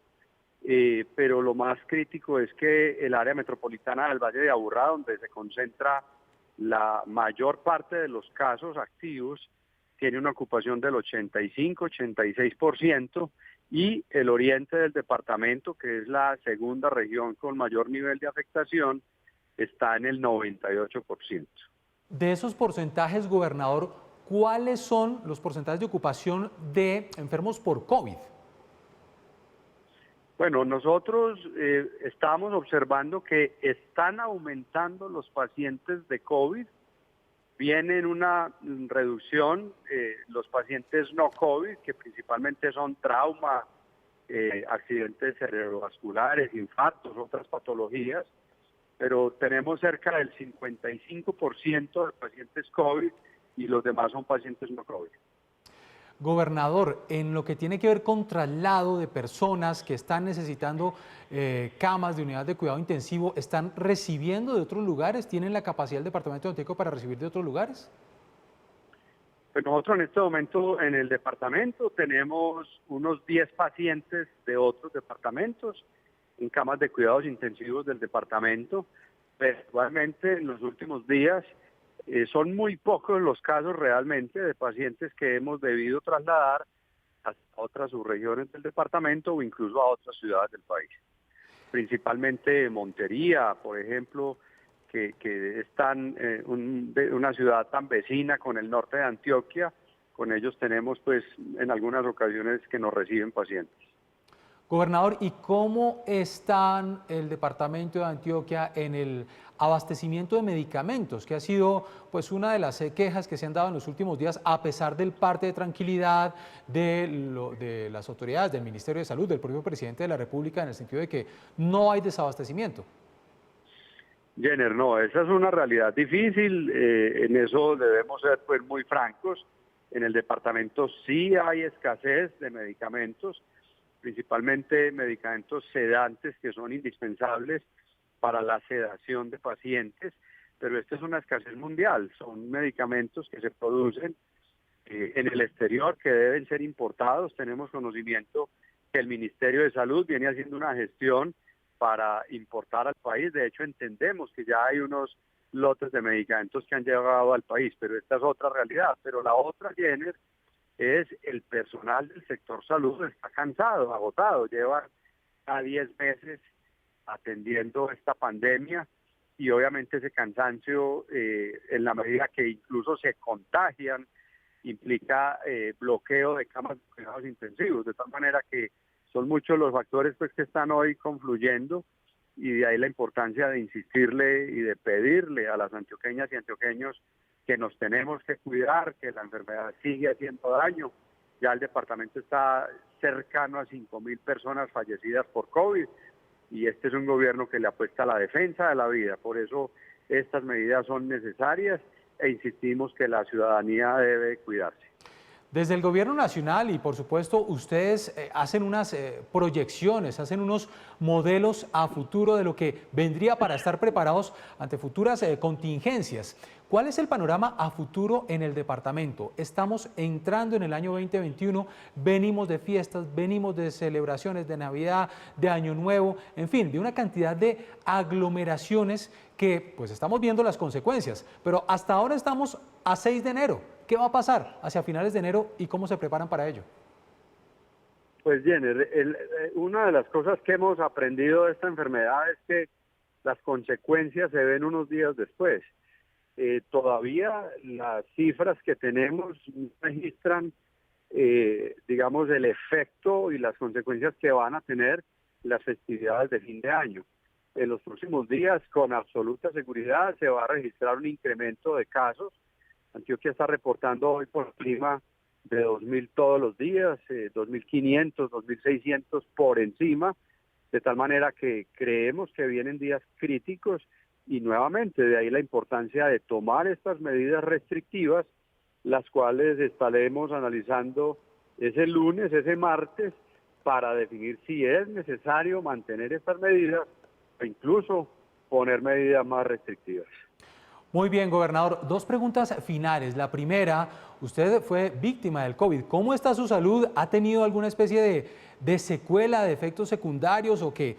pero lo más crítico es que el área metropolitana del Valle de Aburrá, donde se concentra la mayor parte de los casos activos, tiene una ocupación del 85, 86%, y el oriente del departamento, que es la segunda región con mayor nivel de afectación, está en el 98%. De esos porcentajes, gobernador, ¿cuáles son los porcentajes de ocupación de enfermos por COVID? Bueno, nosotros estamos observando que están aumentando los pacientes de COVID, viene en una reducción los pacientes no COVID, que principalmente son trauma, accidentes cerebrovasculares, infartos, otras patologías, pero tenemos cerca del 55% de pacientes COVID y los demás son pacientes no COVID. Gobernador, en lo que tiene que ver con traslado de personas que están necesitando camas de unidad de cuidado intensivo, ¿están recibiendo de otros lugares? ¿Tienen la capacidad del departamento de Antioquia para recibir de otros lugares? Pues nosotros en este momento en el departamento tenemos unos 10 pacientes de otros departamentos en camas de cuidados intensivos del departamento, pero actualmente en los últimos días son muy pocos los casos realmente de pacientes que hemos debido trasladar a otras subregiones del departamento o incluso a otras ciudades del país. Principalmente Montería, por ejemplo, que están una ciudad tan vecina con el norte de Antioquia, con ellos tenemos pues en algunas ocasiones que nos reciben pacientes. Gobernador, ¿y cómo está el departamento de Antioquia en el abastecimiento de medicamentos, que ha sido pues una de las quejas que se han dado en los últimos días, a pesar del parte de tranquilidad de las autoridades, del Ministerio de Salud, del propio presidente de la República, en el sentido de que no hay desabastecimiento? Jenner, no, esa es una realidad difícil, en eso debemos ser pues muy francos. En el departamento sí hay escasez de medicamentos, principalmente medicamentos sedantes que son indispensables para la sedación de pacientes, pero esta es una escasez mundial, son medicamentos que se producen en el exterior que deben ser importados. Tenemos conocimiento que el Ministerio de Salud viene haciendo una gestión para importar al país, de hecho entendemos que ya hay unos lotes de medicamentos que han llegado al país, pero esta es otra realidad. Pero la otra, Jenner, es el personal del sector salud está cansado, agotado, lleva a 10 meses atendiendo esta pandemia y obviamente ese cansancio en la medida que incluso se contagian implica bloqueo de camas de cuidados intensivos, de tal manera que son muchos los factores pues que están hoy confluyendo y de ahí la importancia de insistirle y de pedirle a las antioqueñas y antioqueños que nos tenemos que cuidar, que la enfermedad sigue haciendo daño. Ya el departamento está cercano a 5.000 personas fallecidas por COVID y este es un gobierno que le apuesta a la defensa de la vida. Por eso estas medidas son necesarias e insistimos que la ciudadanía debe cuidarse. Desde el gobierno nacional y por supuesto ustedes hacen unas proyecciones, hacen unos modelos a futuro de lo que vendría para estar preparados ante futuras contingencias. ¿Cuál es el panorama a futuro en el departamento? Estamos entrando en el año 2021, venimos de fiestas, venimos de celebraciones de Navidad, de Año Nuevo, en fin, de una cantidad de aglomeraciones que pues estamos viendo las consecuencias, pero hasta ahora estamos a 6 de enero. ¿Qué va a pasar hacia finales de enero y cómo se preparan para ello? Pues Jenner, una de las cosas que hemos aprendido de esta enfermedad es que las consecuencias se ven unos días después. Todavía las cifras que tenemos registran, digamos, el efecto y las consecuencias que van a tener las festividades de fin de año. En los próximos días, con absoluta seguridad, se va a registrar un incremento de casos. Antioquia está reportando hoy por clima de 2.000 todos los días, 2.500, 2.600 por encima, de tal manera que creemos que vienen días críticos y nuevamente de ahí la importancia de tomar estas medidas restrictivas, las cuales estaremos analizando ese lunes, ese martes, para definir si es necesario mantener estas medidas o incluso poner medidas más restrictivas. Muy bien, gobernador. 2 preguntas finales. La primera, usted fue víctima del COVID. ¿Cómo está su salud? ¿Ha tenido alguna especie de secuela, de efectos secundarios o que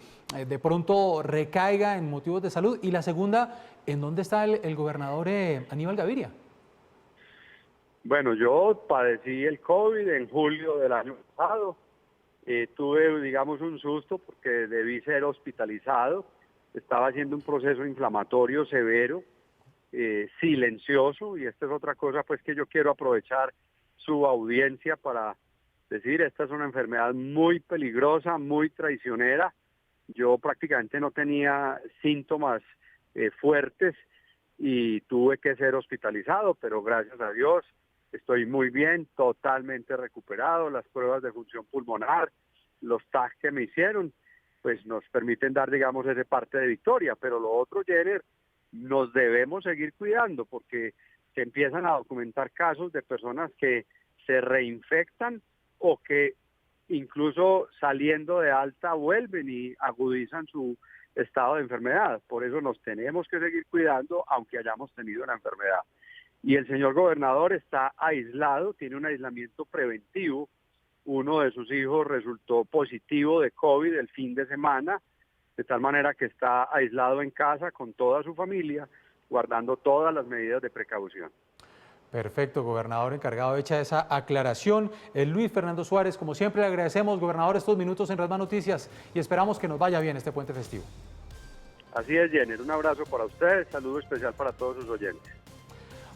de pronto recaiga en motivos de salud? Y la segunda, ¿en dónde está el gobernador Aníbal Gaviria? Bueno, yo padecí el COVID en julio del año pasado. Tuve, digamos, un susto porque debí ser hospitalizado. Estaba haciendo un proceso inflamatorio severo. Silencioso, y esta es otra cosa pues que yo quiero aprovechar su audiencia para decir, esta es una enfermedad muy peligrosa, muy traicionera. Yo prácticamente no tenía síntomas fuertes y tuve que ser hospitalizado, pero gracias a Dios estoy muy bien, totalmente recuperado. Las pruebas de función pulmonar, los TAC que me hicieron, pues nos permiten dar, digamos, ese parte de victoria, pero lo otro, Jenner, nos debemos seguir cuidando porque se empiezan a documentar casos de personas que se reinfectan o que incluso saliendo de alta vuelven y agudizan su estado de enfermedad. Por eso nos tenemos que seguir cuidando aunque hayamos tenido la enfermedad. Y el señor gobernador está aislado, tiene un aislamiento preventivo. Uno de sus hijos resultó positivo de COVID el fin de semana, de tal manera que está aislado en casa con toda su familia, guardando todas las medidas de precaución. Perfecto, gobernador encargado, hecha esa aclaración. Luis Fernando Suárez, como siempre le agradecemos, gobernador, estos minutos en Radma Noticias y esperamos que nos vaya bien este puente festivo. Así es, Jenner, un abrazo para usted, saludo especial para todos sus oyentes.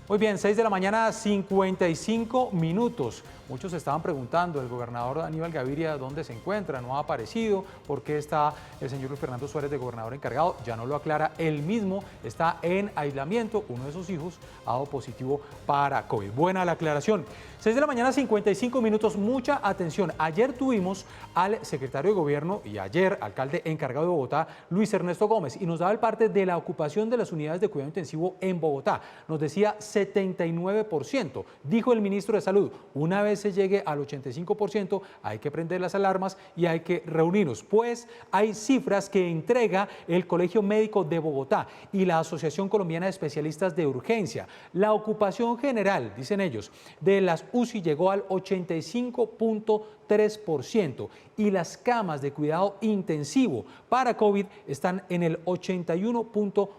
Muy bien, 6 de la mañana, 55 minutos. Muchos estaban preguntando, el gobernador Aníbal Gaviria, ¿dónde se encuentra? No ha aparecido. ¿Por qué está el señor Luis Fernando Suárez de gobernador encargado? Ya no lo aclara. Él mismo está en aislamiento. Uno de sus hijos ha dado positivo para COVID. Buena la aclaración. 6 de la mañana, 55 minutos. Mucha atención. Ayer tuvimos al secretario de Gobierno y ayer alcalde encargado de Bogotá, Luis Ernesto Gómez, y nos daba el parte de la ocupación de las unidades de cuidado intensivo en Bogotá. Nos decía 79%. Dijo el ministro de Salud, una vez se llegue al 85%, hay que prender las alarmas y hay que reunirnos, pues hay cifras que entrega el Colegio Médico de Bogotá y la Asociación Colombiana de Especialistas de Urgencia. La ocupación general, dicen ellos, de las UCI llegó al 85.3% y las camas de cuidado intensivo para COVID están en el 81.8%.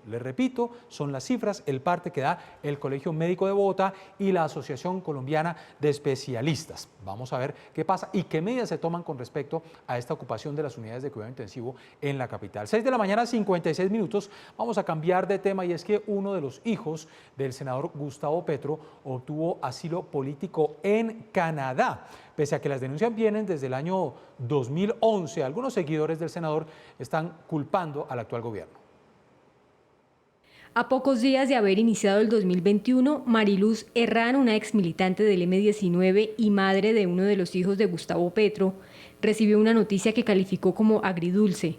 Les repito, son las cifras, el parte que da el Colegio Médico de Bogotá y la Asociación Colombiana de Especialistas. Vamos a ver qué pasa y qué medidas se toman con respecto a esta ocupación de las unidades de cuidado intensivo en la capital. 6 de la mañana, 56 minutos. Vamos a cambiar de tema y es que uno de los hijos del senador Gustavo Petro obtuvo asilo político en Canadá. Pese a que las denuncias vienen desde el año 2011, algunos seguidores del senador están culpando al actual gobierno. A pocos días de haber iniciado el 2021, Mariluz Herrán, una exmilitante del M-19 y madre de uno de los hijos de Gustavo Petro, recibió una noticia que calificó como agridulce.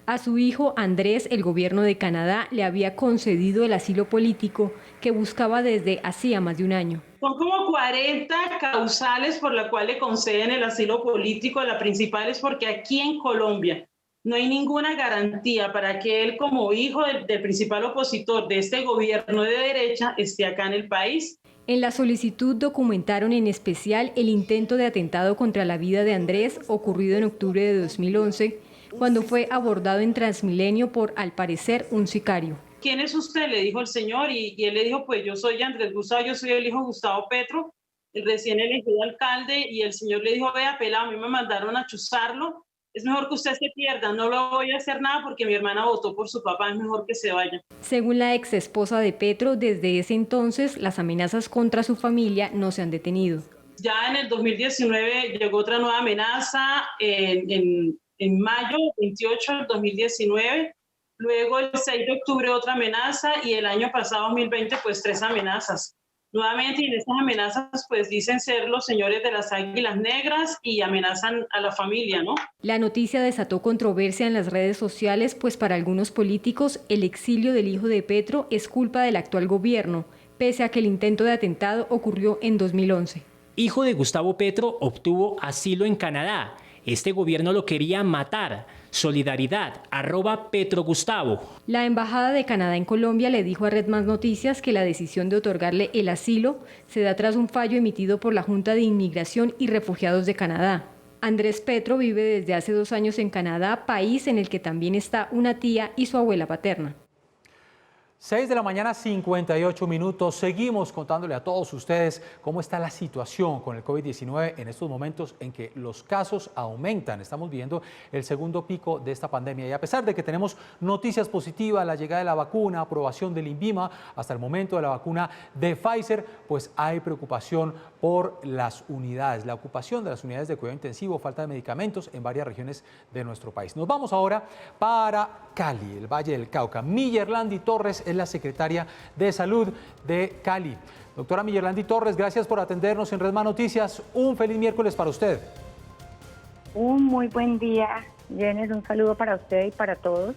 A su hijo Andrés, el gobierno de Canadá le había concedido el asilo político que buscaba desde hacía más de un año. Son como 40 causales por las cuales le conceden el asilo político. La principal es porque aquí en Colombia no hay ninguna garantía para que él, como hijo del principal opositor de este gobierno de derecha, esté acá en el país. En la solicitud documentaron en especial el intento de atentado contra la vida de Andrés ocurrido en octubre de 2011, cuando fue abordado en Transmilenio por, al parecer, un sicario. ¿Quién es usted?, le dijo el señor, y él le dijo, pues yo soy Andrés Gustavo, yo soy el hijo de Gustavo Petro, el recién elegido alcalde, y el señor le dijo, vea, pelado, a mí me mandaron a chuzarlo, es mejor que usted se pierda, no lo voy a hacer nada porque mi hermana votó por su papá, es mejor que se vaya. Según la ex esposa de Petro, desde ese entonces las amenazas contra su familia no se han detenido. Ya en el 2019 llegó otra nueva amenaza, en mayo 28 del 2019, luego el 6 de octubre otra amenaza y el año pasado 2020 pues 3 amenazas. Nuevamente, y en estas amenazas pues dicen ser los señores de las Águilas Negras y amenazan a la familia, ¿no? La noticia desató controversia en las redes sociales, pues para algunos políticos el exilio del hijo de Petro es culpa del actual gobierno, pese a que el intento de atentado ocurrió en 2011. Hijo de Gustavo Petro obtuvo asilo en Canadá. Este gobierno lo quería matar. Solidaridad, @PetroGustavo. La Embajada de Canadá en Colombia le dijo a Red Más Noticias que la decisión de otorgarle el asilo se da tras un fallo emitido por la Junta de Inmigración y Refugiados de Canadá. Andrés Petro vive desde hace 2 años en Canadá, país en el que también está una tía y su abuela paterna. 6 de la mañana, 58 minutos. Seguimos contándole a todos ustedes cómo está la situación con el COVID-19 en estos momentos en que los casos aumentan. Estamos viendo el segundo pico de esta pandemia y a pesar de que tenemos noticias positivas, la llegada de la vacuna, aprobación del INVIMA, hasta el momento de la vacuna de Pfizer, pues hay preocupación por las unidades, la ocupación de las unidades de cuidado intensivo, falta de medicamentos en varias regiones de nuestro país. Nos vamos ahora para Cali, el Valle del Cauca. Miyerlandi Torres es la secretaria de Salud de Cali. Doctora Miyerlandi Torres, gracias por atendernos en Red Más Noticias. Un feliz miércoles para usted. Un muy buen día, Jenner. Un saludo para usted y para todos.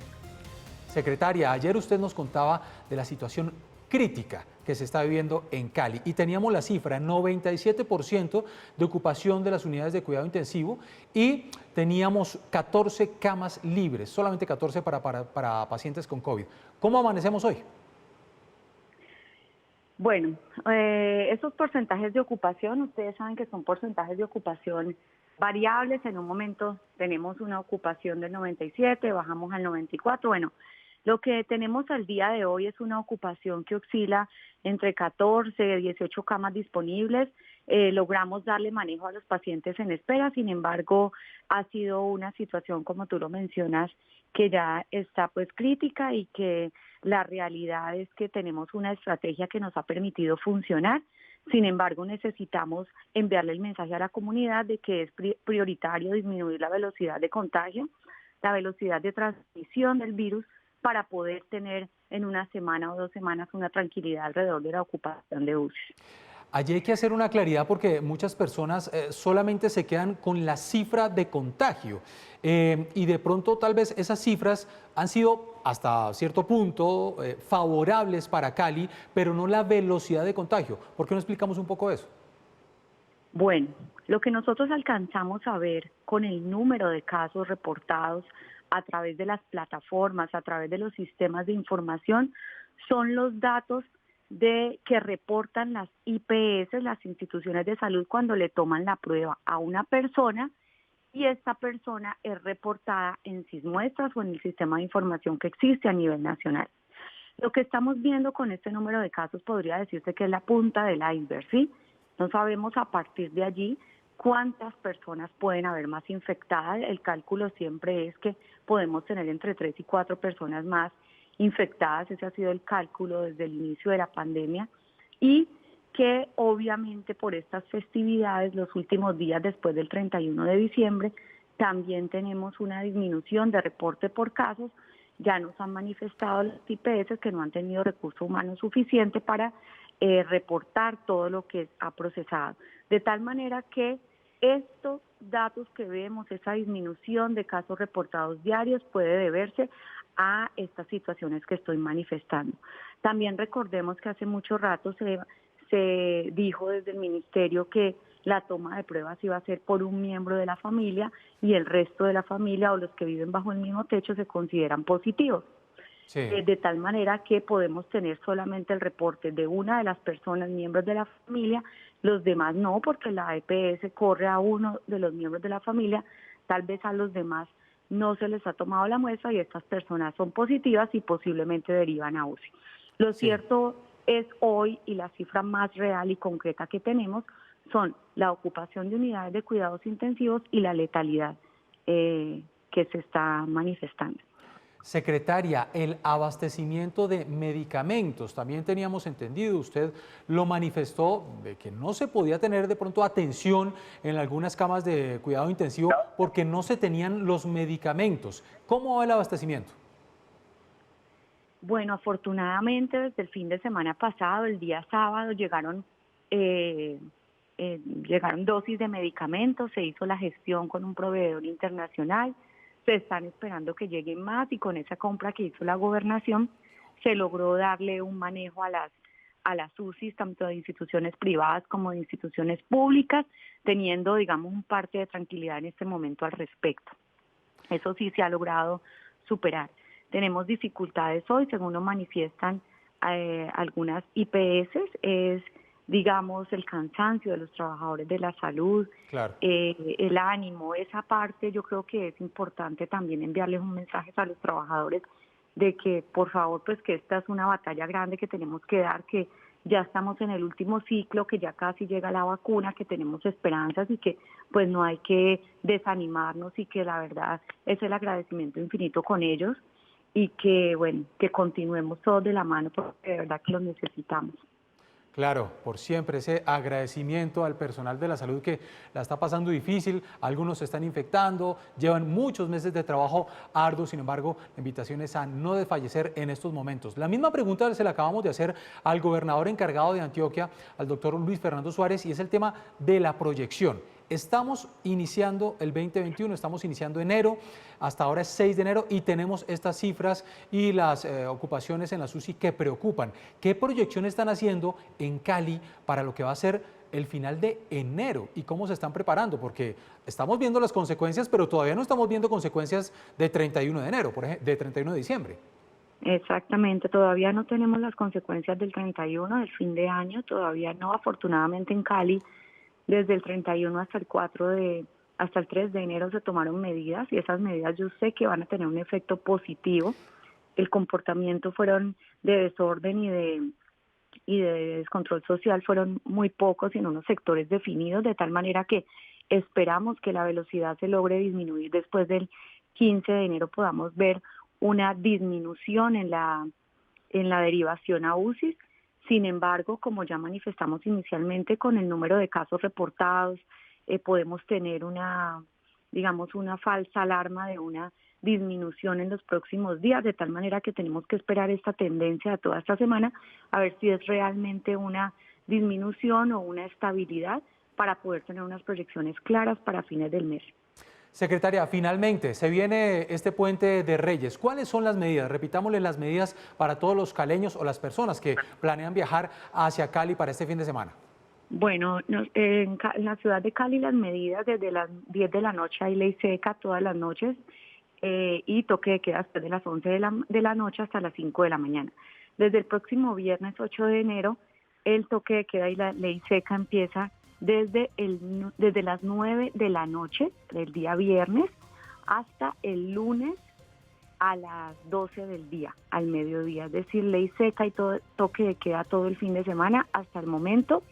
Secretaria, ayer usted nos contaba de la situación crítica que se está viviendo en Cali y teníamos la cifra 97% de ocupación de las unidades de cuidado intensivo y teníamos 14 camas libres, solamente 14 para pacientes con COVID. ¿Cómo amanecemos hoy? Bueno, esos porcentajes de ocupación, ustedes saben que son porcentajes de ocupación variables. En un momento tenemos una ocupación del 97, bajamos al 94, bueno. Lo que tenemos al día de hoy es una ocupación que oscila entre 14 y 18 camas disponibles. Logramos darle manejo a los pacientes en espera, sin embargo, ha sido una situación, como tú lo mencionas, que ya está pues crítica y que la realidad es que tenemos una estrategia que nos ha permitido funcionar. Sin embargo, necesitamos enviarle el mensaje a la comunidad de que es prioritario disminuir la velocidad de contagio, la velocidad de transmisión del virus, para poder tener en una semana o 2 semanas una tranquilidad alrededor de la ocupación de UCI. Allí hay que hacer una claridad porque muchas personas solamente se quedan con la cifra de contagio y de pronto tal vez esas cifras han sido hasta cierto punto favorables para Cali, pero no la velocidad de contagio. ¿Por qué no explicamos un poco eso? Bueno, lo que nosotros alcanzamos a ver con el número de casos reportados a través de las plataformas, a través de los sistemas de información, son los datos que reportan las IPS, las instituciones de salud, cuando le toman la prueba a una persona y esta persona es reportada en Sismuestras o en el sistema de información que existe a nivel nacional. Lo que estamos viendo con este número de casos podría decirse que es la punta del iceberg, ¿sí? No sabemos a partir de allí cuántas personas pueden haber más infectadas. El cálculo siempre es que podemos tener entre 3 y 4 personas más infectadas. Ese ha sido el cálculo desde el inicio de la pandemia y que obviamente por estas festividades, los últimos días después del 31 de diciembre, también tenemos una disminución de reporte por casos. Ya nos han manifestado las IPS que no han tenido recurso humano suficiente para reportar todo lo que ha procesado. De tal manera que Estos datos que vemos, esa disminución de casos reportados diarios puede deberse a estas situaciones que estoy manifestando. También recordemos que hace mucho rato se dijo desde el ministerio que la toma de pruebas iba a ser por un miembro de la familia y el resto de la familia o los que viven bajo el mismo techo se consideran positivos. Sí. De tal manera que podemos tener solamente el reporte de una de las personas, miembros de la familia, los demás no, porque la EPS corre a uno de los miembros de la familia, tal vez a los demás no se les ha tomado la muestra y estas personas son positivas y posiblemente derivan a UCI. Lo cierto es hoy, y la cifra más real y concreta que tenemos, son la ocupación de unidades de cuidados intensivos y la letalidad que se está manifestando. Secretaria, el abastecimiento de medicamentos, también teníamos entendido, usted lo manifestó, de que no se podía tener de pronto atención en algunas camas de cuidado intensivo porque no se tenían los medicamentos. ¿Cómo va el abastecimiento? Bueno, afortunadamente desde el fin de semana pasado, el día sábado, llegaron dosis de medicamentos, se hizo la gestión con un proveedor internacional, se están esperando que lleguen más y con esa compra que hizo la gobernación se logró darle un manejo a las UCIs, tanto de instituciones privadas como de instituciones públicas, teniendo, digamos, un parte de tranquilidad en este momento al respecto. Eso sí se ha logrado superar. Tenemos dificultades hoy, según lo manifiestan algunas IPS, es, digamos, el cansancio de los trabajadores de la salud, claro. El ánimo, esa parte yo creo que es importante también enviarles un mensaje a los trabajadores de que por favor, pues que esta es una batalla grande que tenemos que dar, que ya estamos en el último ciclo, que ya casi llega la vacuna, que tenemos esperanzas y que pues no hay que desanimarnos y que la verdad es el agradecimiento infinito con ellos y que bueno, que continuemos todos de la mano porque de verdad que los necesitamos. Claro, por siempre ese agradecimiento al personal de la salud que la está pasando difícil, algunos se están infectando, llevan muchos meses de trabajo arduo, sin embargo, la invitación es a no desfallecer en estos momentos. La misma pregunta se la acabamos de hacer al gobernador encargado de Antioquia, al doctor Luis Fernando Suárez, y es el tema de la proyección. Estamos iniciando el 2021, estamos iniciando enero, hasta ahora es 6 de enero y tenemos estas cifras y las ocupaciones en la UCI que preocupan. ¿Qué proyecciones están haciendo en Cali para lo que va a ser el final de enero y cómo se están preparando? Porque estamos viendo las consecuencias, pero todavía no estamos viendo consecuencias de 31 de enero, por ejemplo, de 31 de diciembre. Exactamente, todavía no tenemos las consecuencias del 31, del fin de año, todavía no, afortunadamente en Cali. Desde el 31 hasta el 3 de enero se tomaron medidas y esas medidas yo sé que van a tener un efecto positivo. El comportamiento fueron de desorden y de descontrol social fueron muy pocos en unos sectores definidos, de tal manera que esperamos que la velocidad se logre disminuir. Después del 15 de enero podamos ver una disminución en la derivación a UCI. Sin embargo, como ya manifestamos inicialmente, con el número de casos reportados, podemos tener una falsa alarma de una disminución en los próximos días, de tal manera que tenemos que esperar esta tendencia de toda esta semana, a ver si es realmente una disminución o una estabilidad para poder tener unas proyecciones claras para fines del mes. Secretaria, finalmente se viene este puente de Reyes. ¿Cuáles son las medidas? Repitámosle las medidas para todos los caleños o las personas que planean viajar hacia Cali para este fin de semana. Bueno, en la ciudad de Cali las medidas desde las 10 de la noche hay ley seca todas las noches y toque de queda después de las 11 de la noche hasta las 5 de la mañana. Desde el próximo viernes 8 de enero el toque de queda y la ley seca empieza desde las 9 de la noche del día viernes hasta el lunes a las 12 del día, al mediodía, es decir, ley seca y todo, toque de queda todo el fin de semana hasta el momento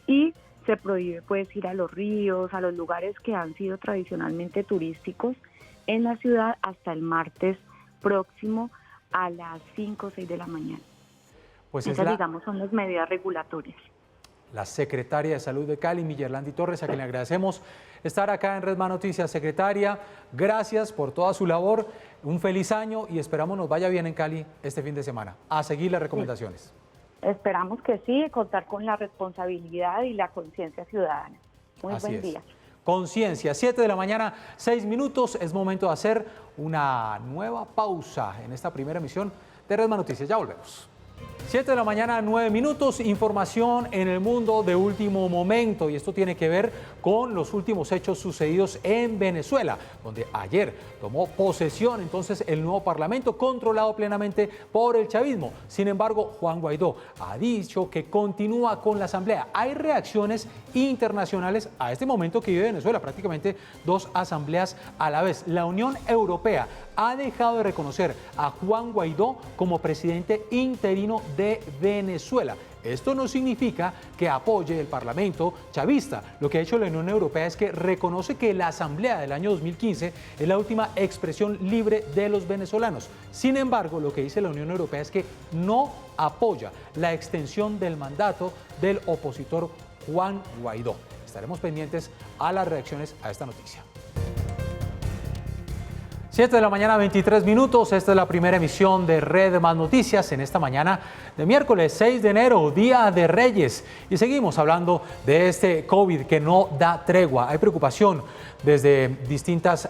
y se prohíbe pues ir a los ríos, a los lugares que han sido tradicionalmente turísticos en la ciudad hasta la próximo a las 5 o 6 de la mañana. Pues esas, digamos, son las medidas regulatorias. La secretaria de Salud de Cali, Miyerlandi Torres, a quien le agradecemos estar acá en Red Más Noticias. Secretaria, gracias por toda su labor, un feliz año y esperamos nos vaya bien en Cali este fin de semana. A seguir las recomendaciones. Sí. Esperamos que sí, contar con la responsabilidad y la conciencia ciudadana. Muy buen día. conciencia. 7 de la mañana, 6 minutos. Es momento de hacer una nueva pausa en esta primera emisión de Red Más Noticias. Ya volvemos. 7 de la mañana, 9 minutos, información en el mundo de último momento, y esto tiene que ver con los últimos hechos sucedidos en Venezuela, donde ayer tomó posesión entonces el nuevo parlamento controlado plenamente por el chavismo. Sin embargo, Juan Guaidó ha dicho que continúa con la asamblea. Hay reacciones internacionales a este momento que vive Venezuela, prácticamente 2 asambleas a la vez. La Unión Europea ha dejado de reconocer a Juan Guaidó como presidente interino de Venezuela. Esto no significa que apoye el Parlamento chavista. Lo que ha hecho la Unión Europea es que reconoce que la Asamblea del año 2015 es la última expresión libre de los venezolanos. Sin embargo, lo que dice la Unión Europea es que no apoya la extensión del mandato del opositor Juan Guaidó. Estaremos pendientes a las reacciones a esta noticia. 7 de la mañana, 23 minutos. Esta es la primera emisión de Red Más Noticias en esta mañana de miércoles 6 de enero, Día de Reyes. Y seguimos hablando de este COVID que no da tregua. Hay preocupación desde distintas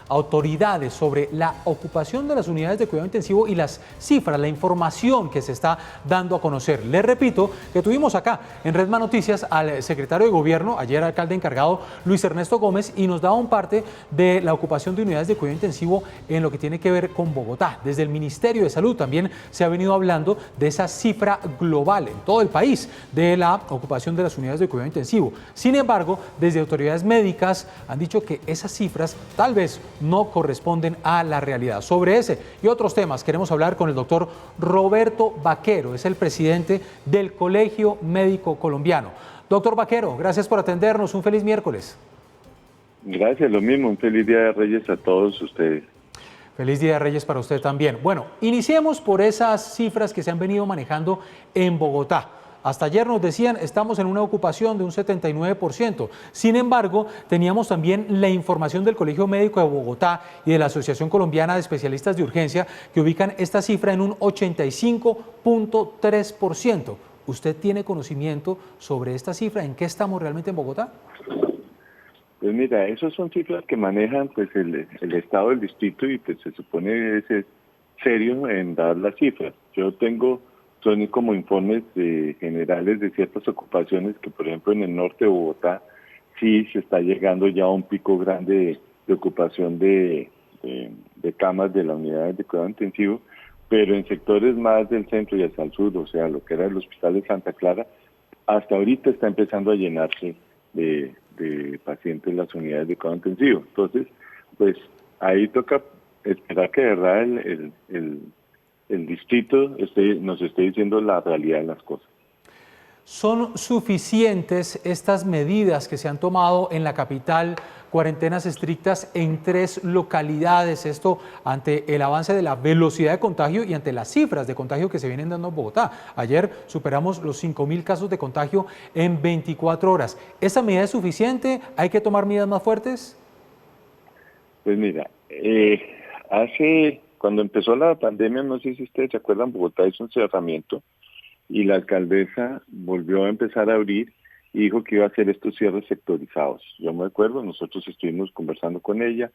autoridades sobre la ocupación de las unidades de cuidado intensivo y las cifras, la información que se está dando a conocer. Les repito que tuvimos acá en Red Más Noticias al secretario de Gobierno, ayer alcalde encargado, Luis Ernesto Gómez, y nos daba un parte de la ocupación de unidades de cuidado intensivo en lo que tiene que ver con Bogotá. Desde el Ministerio de Salud también se ha venido hablando de esa cifra global en todo el país de la ocupación de las unidades de cuidado intensivo. Sin embargo, desde autoridades médicas han dicho que esas cifras tal vez no corresponden a la realidad. Sobre ese y otros temas queremos hablar con el doctor Roberto Vaquero, es el presidente del Colegio Médico Colombiano. Doctor Vaquero, gracias por atendernos, un feliz miércoles. Gracias, lo mismo, un feliz Día de Reyes a todos ustedes. Feliz Día de Reyes para usted también. Bueno, iniciemos por esas cifras que se han venido manejando en Bogotá. Hasta ayer nos decían, estamos en una ocupación de un 79%. Sin embargo, teníamos también la información del Colegio Médico de Bogotá y de la Asociación Colombiana de Especialistas de Urgencia que ubican esta cifra en un 85.3%. ¿Usted tiene conocimiento sobre esta cifra? ¿En qué estamos realmente en Bogotá? Pues mira, esas son cifras que manejan pues el Estado del distrito y pues se supone es serio en dar las cifras. Son como informes generales de ciertas ocupaciones que, por ejemplo, en el norte de Bogotá sí se está llegando ya a un pico grande de ocupación de camas de las unidades de cuidado intensivo, pero en sectores más del centro y hacia el sur, o sea, lo que era el Hospital de Santa Clara, hasta ahorita está empezando a llenarse de pacientes en las unidades de cuidado intensivo. Entonces, pues ahí toca esperar que de verdad el distrito nos esté diciendo la realidad de las cosas. ¿Son suficientes estas medidas que se han tomado en la capital, cuarentenas estrictas en 3 localidades? Esto ante el avance de la velocidad de contagio y ante las cifras de contagio que se vienen dando en Bogotá. Ayer superamos los 5.000 casos de contagio en 24 horas. ¿Esa medida es suficiente? ¿Hay que tomar medidas más fuertes? Pues mira, cuando empezó la pandemia, no sé si ustedes se acuerdan, Bogotá hizo un cerramiento y la alcaldesa volvió a empezar a abrir y dijo que iba a hacer estos cierres sectorizados. Yo me acuerdo, nosotros estuvimos conversando con ella,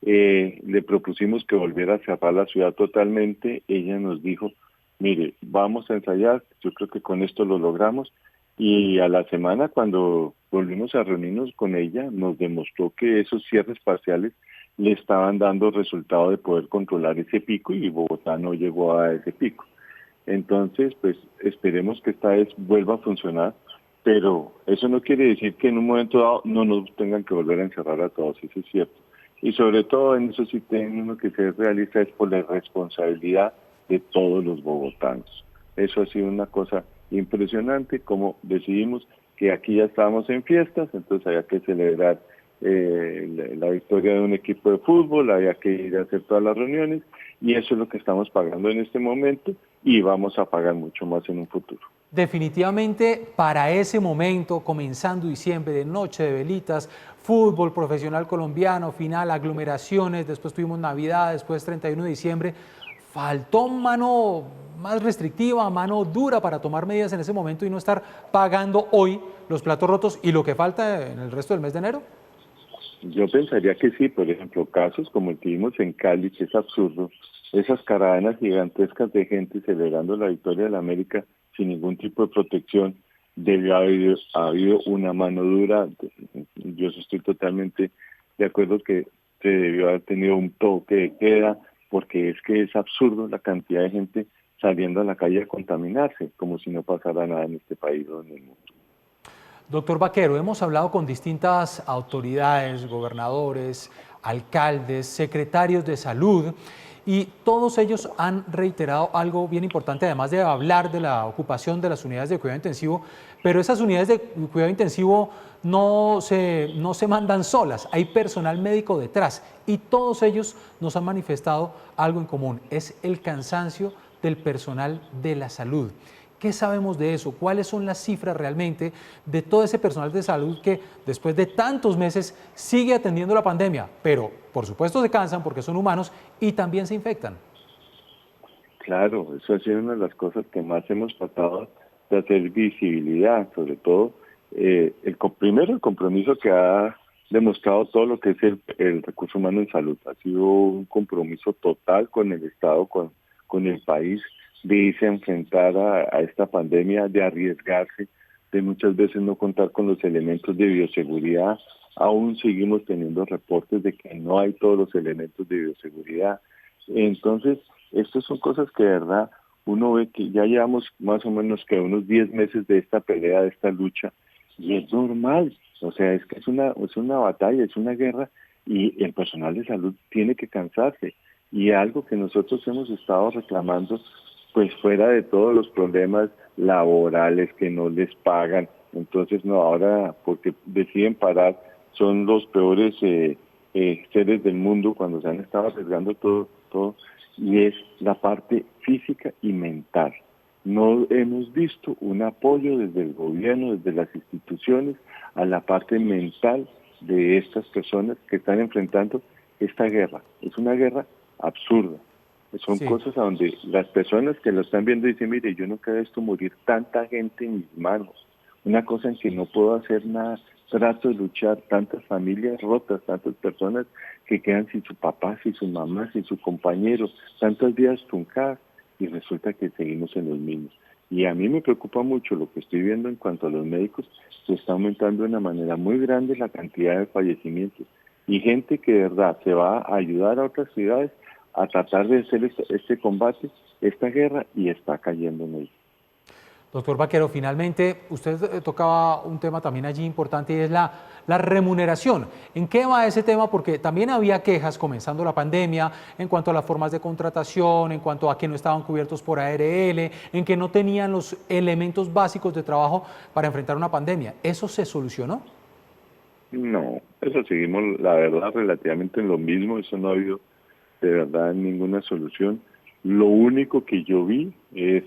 le propusimos que volviera a cerrar la ciudad totalmente. Ella nos dijo, mire, vamos a ensayar, yo creo que con esto lo logramos. Y a la semana, cuando volvimos a reunirnos con ella, nos demostró que esos cierres parciales le estaban dando resultado de poder controlar ese pico y Bogotá no llegó a ese pico. Entonces, pues esperemos que esta vez vuelva a funcionar, pero eso no quiere decir que en un momento dado no nos tengan que volver a encerrar a todos, eso es cierto. Y sobre todo en eso sí tenemos que ser realistas, es por la responsabilidad de todos los bogotanos. Eso ha sido una cosa impresionante, como decidimos que aquí ya estábamos en fiestas, entonces había que celebrar la victoria de un equipo de fútbol, había que ir a hacer todas las reuniones y eso es lo que estamos pagando en este momento y vamos a pagar mucho más en un futuro. Definitivamente para ese momento, comenzando diciembre, de noche de velitas, fútbol profesional colombiano, final, aglomeraciones, después tuvimos Navidad, después 31 de diciembre, faltó mano más restrictiva, mano dura para tomar medidas en ese momento y no estar pagando hoy los platos rotos y lo que falta en el resto del mes de enero. Yo pensaría que sí, por ejemplo, casos como el que vimos en Cali, que es absurdo, esas caravanas gigantescas de gente celebrando la victoria de la América sin ningún tipo de protección, debió haber habido una mano dura. Yo estoy totalmente de acuerdo que se debió haber tenido un toque de queda, porque es que es absurdo la cantidad de gente saliendo a la calle a contaminarse, como si no pasara nada en este país o en el mundo. Doctor Vaquero, hemos hablado con distintas autoridades, gobernadores, alcaldes, secretarios de salud, y todos ellos han reiterado algo bien importante, además de hablar de la ocupación de las unidades de cuidado intensivo, pero esas unidades de cuidado intensivo no se mandan solas, hay personal médico detrás, y todos ellos nos han manifestado algo en común, es el cansancio del personal de la salud. ¿Qué sabemos de eso? ¿Cuáles son las cifras realmente de todo ese personal de salud que después de tantos meses sigue atendiendo la pandemia? Pero por supuesto se cansan porque son humanos y también se infectan. Claro, eso ha sido una de las cosas que más hemos tratado de hacer visibilidad, sobre todo primero el compromiso que ha demostrado todo lo que es el recurso humano en salud. Ha sido un compromiso total con el Estado, con el país, de irse a enfrentar a esta pandemia, de arriesgarse, de muchas veces no contar con los elementos de bioseguridad. Aún seguimos teniendo reportes de que no hay todos los elementos de bioseguridad. Entonces, estas son cosas que de verdad uno ve que ya llevamos más o menos que unos 10 meses de esta pelea, de esta lucha, y es normal. O sea, es que es una batalla, es una guerra, y el personal de salud tiene que cansarse. Y algo que nosotros hemos estado reclamando, pues fuera de todos los problemas laborales que no les pagan, entonces no, ahora porque deciden parar, son los peores seres del mundo cuando se han estado arriesgando todo, y es la parte física y mental. No hemos visto un apoyo desde el gobierno, desde las instituciones, a la parte mental de estas personas que están enfrentando esta guerra. Es una guerra absurda. Son cosas a donde las personas que lo están viendo dicen, mire, yo nunca he visto morir tanta gente en mis manos. Una cosa en que no puedo hacer nada, trato de luchar, tantas familias rotas, tantas personas que quedan sin su papá, sin su mamá, sin su compañero, tantas vidas truncadas, y resulta que seguimos en los mismos. Y a mí me preocupa mucho lo que estoy viendo en cuanto a los médicos, se está aumentando de una manera muy grande la cantidad de fallecimientos, y gente que de verdad se va a ayudar a otras ciudades a tratar de hacer este combate, esta guerra, y está cayendo en ello. Doctor Vaquero, finalmente usted tocaba un tema también allí importante, y es la remuneración. ¿En qué va ese tema? Porque también había quejas comenzando la pandemia en cuanto a las formas de contratación, en cuanto a que no estaban cubiertos por ARL, en que no tenían los elementos básicos de trabajo para enfrentar una pandemia. ¿Eso se solucionó? No, eso seguimos, la verdad, relativamente en lo mismo. Eso no ha habido de verdad ninguna solución. Lo único que yo vi es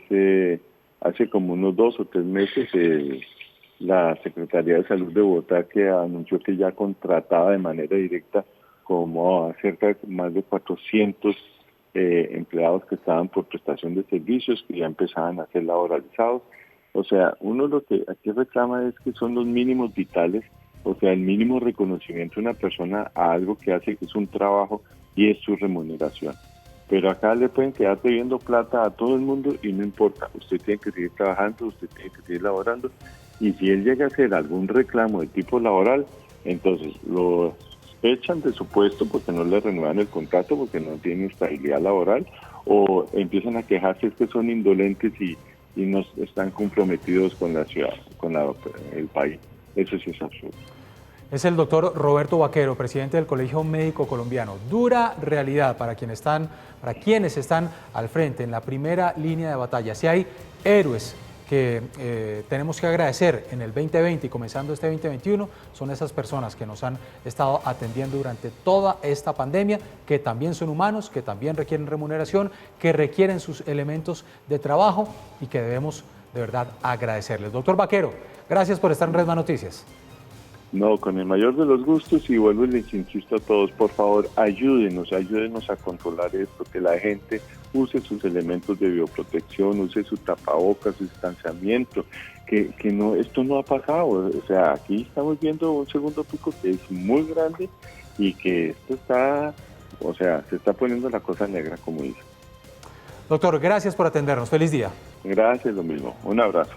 hace como unos 2 o 3 meses la Secretaría de Salud de Bogotá, que anunció que ya contrataba de manera directa como a cerca de más de 400 empleados que estaban por prestación de servicios, que ya empezaban a ser laboralizados. O sea, uno lo que aquí reclama es que son los mínimos vitales, o sea, el mínimo reconocimiento de una persona a algo que hace, que es un trabajo, y es su remuneración. Pero acá le pueden quedar debiendo plata a todo el mundo y no importa, usted tiene que seguir trabajando, usted tiene que seguir laborando, y si él llega a hacer algún reclamo de tipo laboral, entonces lo echan de su puesto porque no le renuevan el contrato, porque no tiene estabilidad laboral, o empiezan a quejarse que son indolentes y no están comprometidos con la ciudad, con el país. Eso sí es absurdo. Es el doctor Roberto Vaquero, presidente del Colegio Médico Colombiano. Dura realidad para quienes están al frente, en la primera línea de batalla. Si hay héroes que tenemos que agradecer en el 2020 y comenzando este 2021, son esas personas que nos han estado atendiendo durante toda esta pandemia, que también son humanos, que también requieren remuneración, que requieren sus elementos de trabajo y que debemos de verdad agradecerles. Doctor Vaquero, gracias por estar en Redman Noticias. No, con el mayor de los gustos, y vuelvo y les insisto a todos, por favor, ayúdenos a controlar esto, que la gente, use sus elementos de bioprotección, use su tapabocas, su distanciamiento, que no, esto no ha pasado. O sea, aquí estamos viendo un segundo pico que es muy grande y que esto está, o sea, se está poniendo la cosa negra, como dice. Doctor, gracias por atendernos. Feliz día. Gracias, lo mismo. Un abrazo.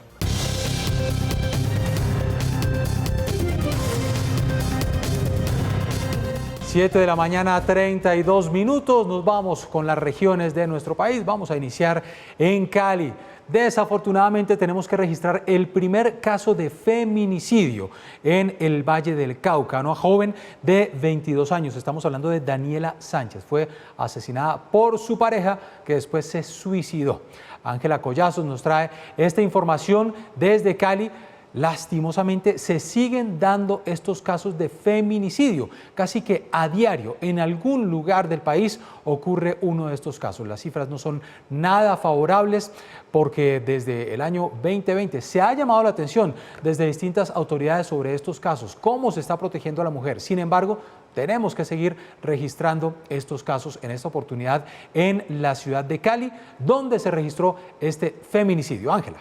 Siete de la mañana, 32 minutos. Nos vamos con las regiones de nuestro país. Vamos a iniciar en Cali. Desafortunadamente tenemos que registrar el primer caso de feminicidio en el Valle del Cauca. Una joven de 22 años, estamos hablando de Daniela Sánchez, fue asesinada por su pareja que después se suicidó. Ángela Collazos nos trae esta información desde Cali. Lastimosamente se siguen dando estos casos de feminicidio. Casi que a diario en algún lugar del país ocurre uno de estos casos. Las cifras no son nada favorables porque desde el año 2020 se ha llamado la atención desde distintas autoridades sobre estos casos, cómo se está protegiendo a la mujer. Sin embargo, tenemos que seguir registrando estos casos, en esta oportunidad en la ciudad de Cali, donde se registró este feminicidio. Ángela.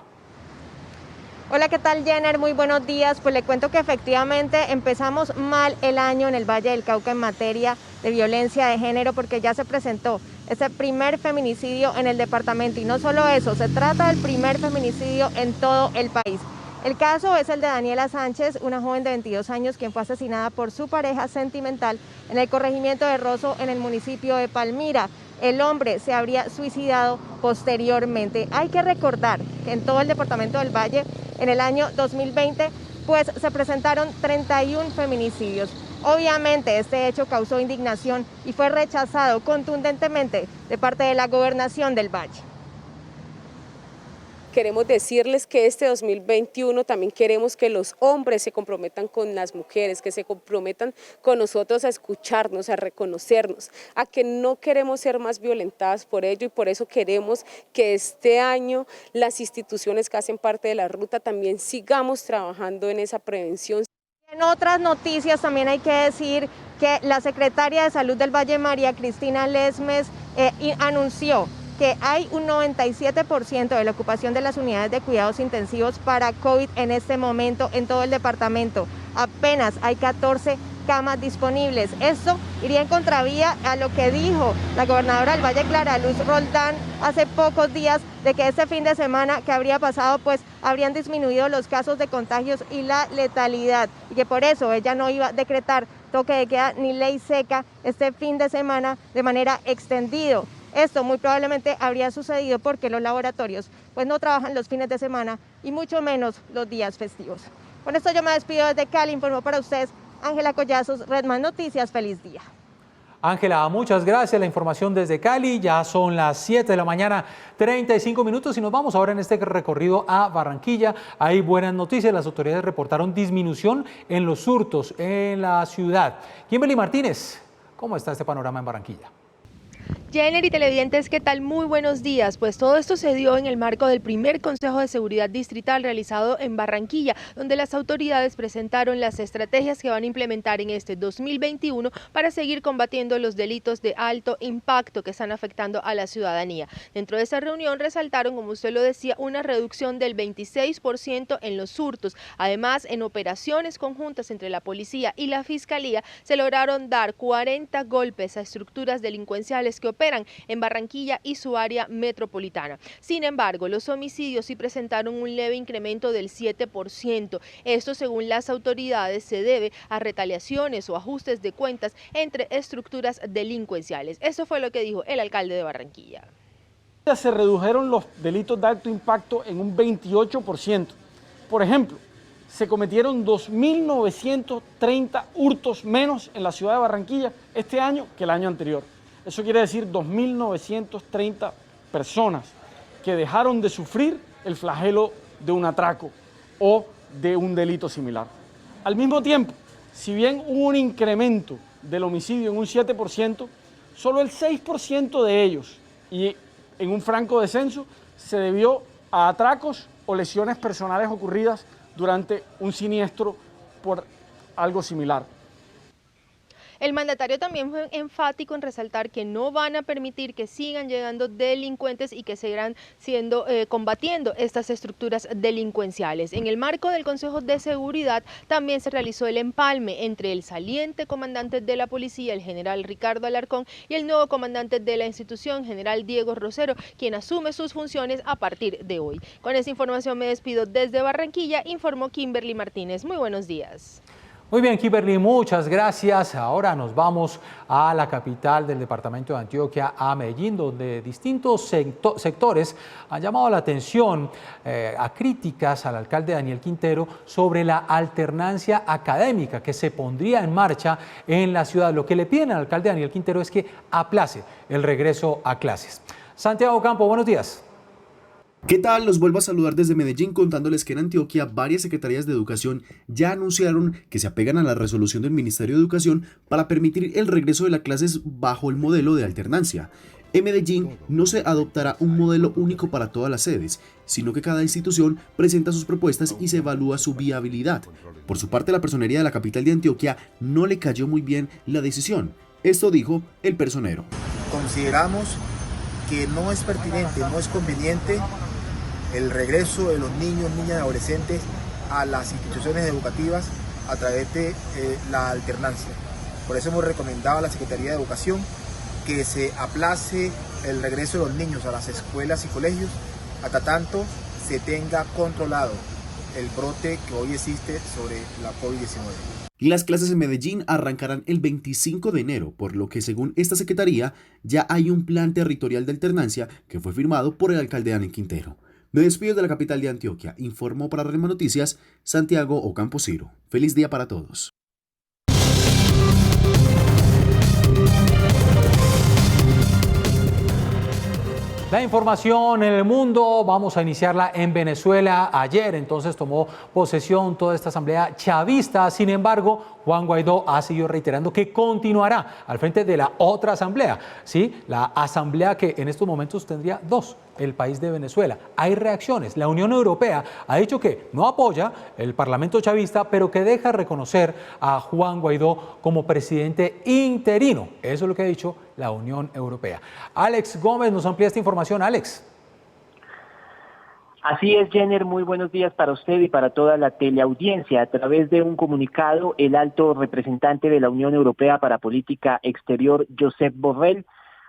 Hola, ¿qué tal, Jenner? Muy buenos días. Pues le cuento que efectivamente empezamos mal el año en el Valle del Cauca en materia de violencia de género porque ya se presentó ese primer feminicidio en el departamento. Y no solo eso, se trata del primer feminicidio en todo el país. El caso es el de Daniela Sánchez, una joven de 22 años quien fue asesinada por su pareja sentimental en el corregimiento de Rosso en el municipio de Palmira. El hombre se habría suicidado posteriormente. Hay que recordar que en todo el departamento del Valle, en el año 2020, pues se presentaron 31 feminicidios. Obviamente este hecho causó indignación y fue rechazado contundentemente de parte de la gobernación del Valle. Queremos decirles que este 2021 también queremos que los hombres se comprometan con las mujeres, que se comprometan con nosotros a escucharnos, a reconocernos, a que no queremos ser más violentadas por ello y por eso queremos que este año las instituciones que hacen parte de la ruta también sigamos trabajando en esa prevención. En otras noticias también hay que decir que la secretaria de Salud del Valle, María Cristina Lesmes, anunció que hay un 97% de la ocupación de las unidades de cuidados intensivos para COVID en este momento en todo el departamento. Apenas hay 14 camas disponibles. Esto iría en contravía a lo que dijo la gobernadora del Valle, Clara Luz Roldán, hace pocos días, de que este fin de semana que habría pasado, pues habrían disminuido los casos de contagios y la letalidad, y que por eso ella no iba a decretar toque de queda ni ley seca este fin de semana de manera extendido. Esto muy probablemente habría sucedido porque los laboratorios pues no trabajan los fines de semana y mucho menos los días festivos. Con esto yo me despido desde Cali, informó para ustedes Ángela Collazos, Redman Noticias. Feliz día. Ángela, muchas gracias. La información desde Cali. Ya son las 7 de la mañana, 35 minutos y nos vamos ahora en este recorrido a Barranquilla. Hay buenas noticias. Las autoridades reportaron disminución en los hurtos en la ciudad. Kimberly Martínez, ¿cómo está este panorama en Barranquilla? Jenner y televidentes, ¿qué tal? Muy buenos días. Pues todo esto se dio en el marco del primer Consejo de Seguridad Distrital realizado en Barranquilla, donde las autoridades presentaron las estrategias que van a implementar en este 2021 para seguir combatiendo los delitos de alto impacto que están afectando a la ciudadanía. Dentro de esa reunión resaltaron, como usted lo decía, una reducción del 26% en los hurtos. Además, en operaciones conjuntas entre la policía y la fiscalía se lograron dar 40 golpes a estructuras delincuenciales que operan en Barranquilla y su área metropolitana. Sin embargo, los homicidios sí presentaron un leve incremento del 7%. Esto, según las autoridades, se debe a retaliaciones o ajustes de cuentas entre estructuras delincuenciales. Eso fue lo que dijo el alcalde de Barranquilla. Se redujeron los delitos de alto impacto en un 28%. Por ejemplo, se cometieron 2.930 hurtos menos en la ciudad de Barranquilla este año que el año anterior. Eso quiere decir 2.930 personas que dejaron de sufrir el flagelo de un atraco o de un delito similar. Al mismo tiempo, si bien hubo un incremento del homicidio en un 7%, solo el 6% de ellos, y en un franco descenso, se debió a atracos o lesiones personales ocurridas durante un siniestro por algo similar. El mandatario también fue enfático en resaltar que no van a permitir que sigan llegando delincuentes y que seguirán combatiendo estas estructuras delincuenciales. En el marco del Consejo de Seguridad también se realizó el empalme entre el saliente comandante de la policía, el general Ricardo Alarcón, y el nuevo comandante de la institución, general Diego Rosero, quien asume sus funciones a partir de hoy. Con esta información me despido desde Barranquilla, informó Kimberly Martínez. Muy buenos días. Muy bien, Kimberly, muchas gracias. Ahora nos vamos a la capital del departamento de Antioquia, a Medellín, donde distintos sectores han llamado la atención a críticas al alcalde Daniel Quintero sobre la alternancia académica que se pondría en marcha en la ciudad. Lo que le piden al alcalde Daniel Quintero es que aplace el regreso a clases. Santiago Campo, buenos días. ¿Qué tal? Los vuelvo a saludar desde Medellín contándoles que en Antioquia varias secretarías de educación ya anunciaron que se apegan a la resolución del Ministerio de Educación para permitir el regreso de las clases bajo el modelo de alternancia. En Medellín no se adoptará un modelo único para todas las sedes, sino que cada institución presenta sus propuestas y se evalúa su viabilidad. Por su parte, la personería de la capital de Antioquia no le cayó muy bien la decisión. Esto dijo el personero. Consideramos que no es pertinente, no es conveniente el regreso de los niños, niñas y adolescentes a las instituciones educativas a través de la alternancia. Por eso hemos recomendado a la Secretaría de Educación que se aplace el regreso de los niños a las escuelas y colegios hasta tanto se tenga controlado el brote que hoy existe sobre la COVID-19. Las clases en Medellín arrancarán el 25 de enero, por lo que según esta secretaría ya hay un plan territorial de alternancia que fue firmado por el alcalde Daniel Quintero. Me despido de la capital de Antioquia, informó para Redma Noticias Santiago Ocampo Ciro. Feliz día para todos. La información en el mundo, vamos a iniciarla en Venezuela. Ayer entonces tomó posesión toda esta asamblea chavista. Sin embargo, Juan Guaidó ha seguido reiterando que continuará al frente de la otra asamblea, ¿sí? La asamblea que en estos momentos tendría dos, el país de Venezuela. Hay reacciones. La Unión Europea ha dicho que no apoya el Parlamento chavista, pero que deja reconocer a Juan Guaidó como presidente interino. Eso es lo que ha dicho la Unión Europea. Alex Gómez nos amplía esta información. Alex. Así es, Jenner, muy buenos días para usted y para toda la teleaudiencia. A través de un comunicado, el alto representante de la Unión Europea para Política Exterior, Josep Borrell,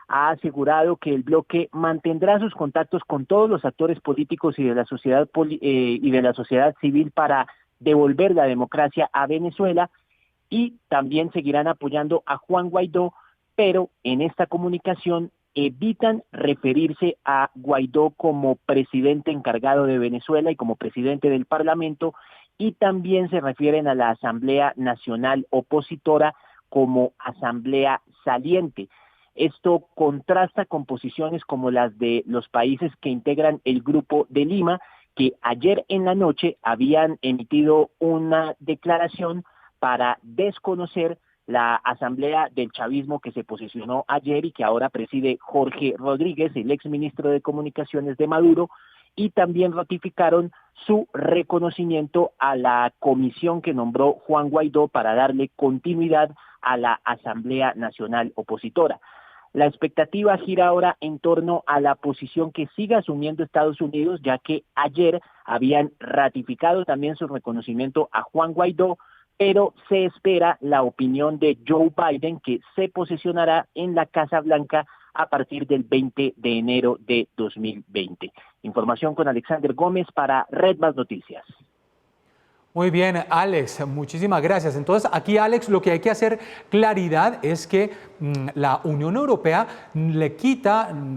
ha asegurado que el bloque mantendrá sus contactos con todos los actores políticos y de la sociedad civil para devolver la democracia a Venezuela y también seguirán apoyando a Juan Guaidó, pero en esta comunicación evitan referirse a Guaidó como presidente encargado de Venezuela y como presidente del Parlamento, y también se refieren a la Asamblea Nacional Opositora como asamblea saliente. Esto contrasta con posiciones como las de los países que integran el Grupo de Lima, que ayer en la noche habían emitido una declaración para desconocer la asamblea del chavismo que se posicionó ayer y que ahora preside Jorge Rodríguez, el exministro de Comunicaciones de Maduro, y también ratificaron su reconocimiento a la comisión que nombró Juan Guaidó para darle continuidad a la Asamblea Nacional Opositora. La expectativa gira ahora en torno a la posición que siga asumiendo Estados Unidos, ya que ayer habían ratificado también su reconocimiento a Juan Guaidó, pero se espera la opinión de Joe Biden, que se posicionará en la Casa Blanca a partir del 20 de enero de 2020. Información con Alexander Gómez para Redma Noticias. Muy bien, Alex, muchísimas gracias. Entonces, aquí, Alex, lo que hay que hacer claridad es que la Unión Europea le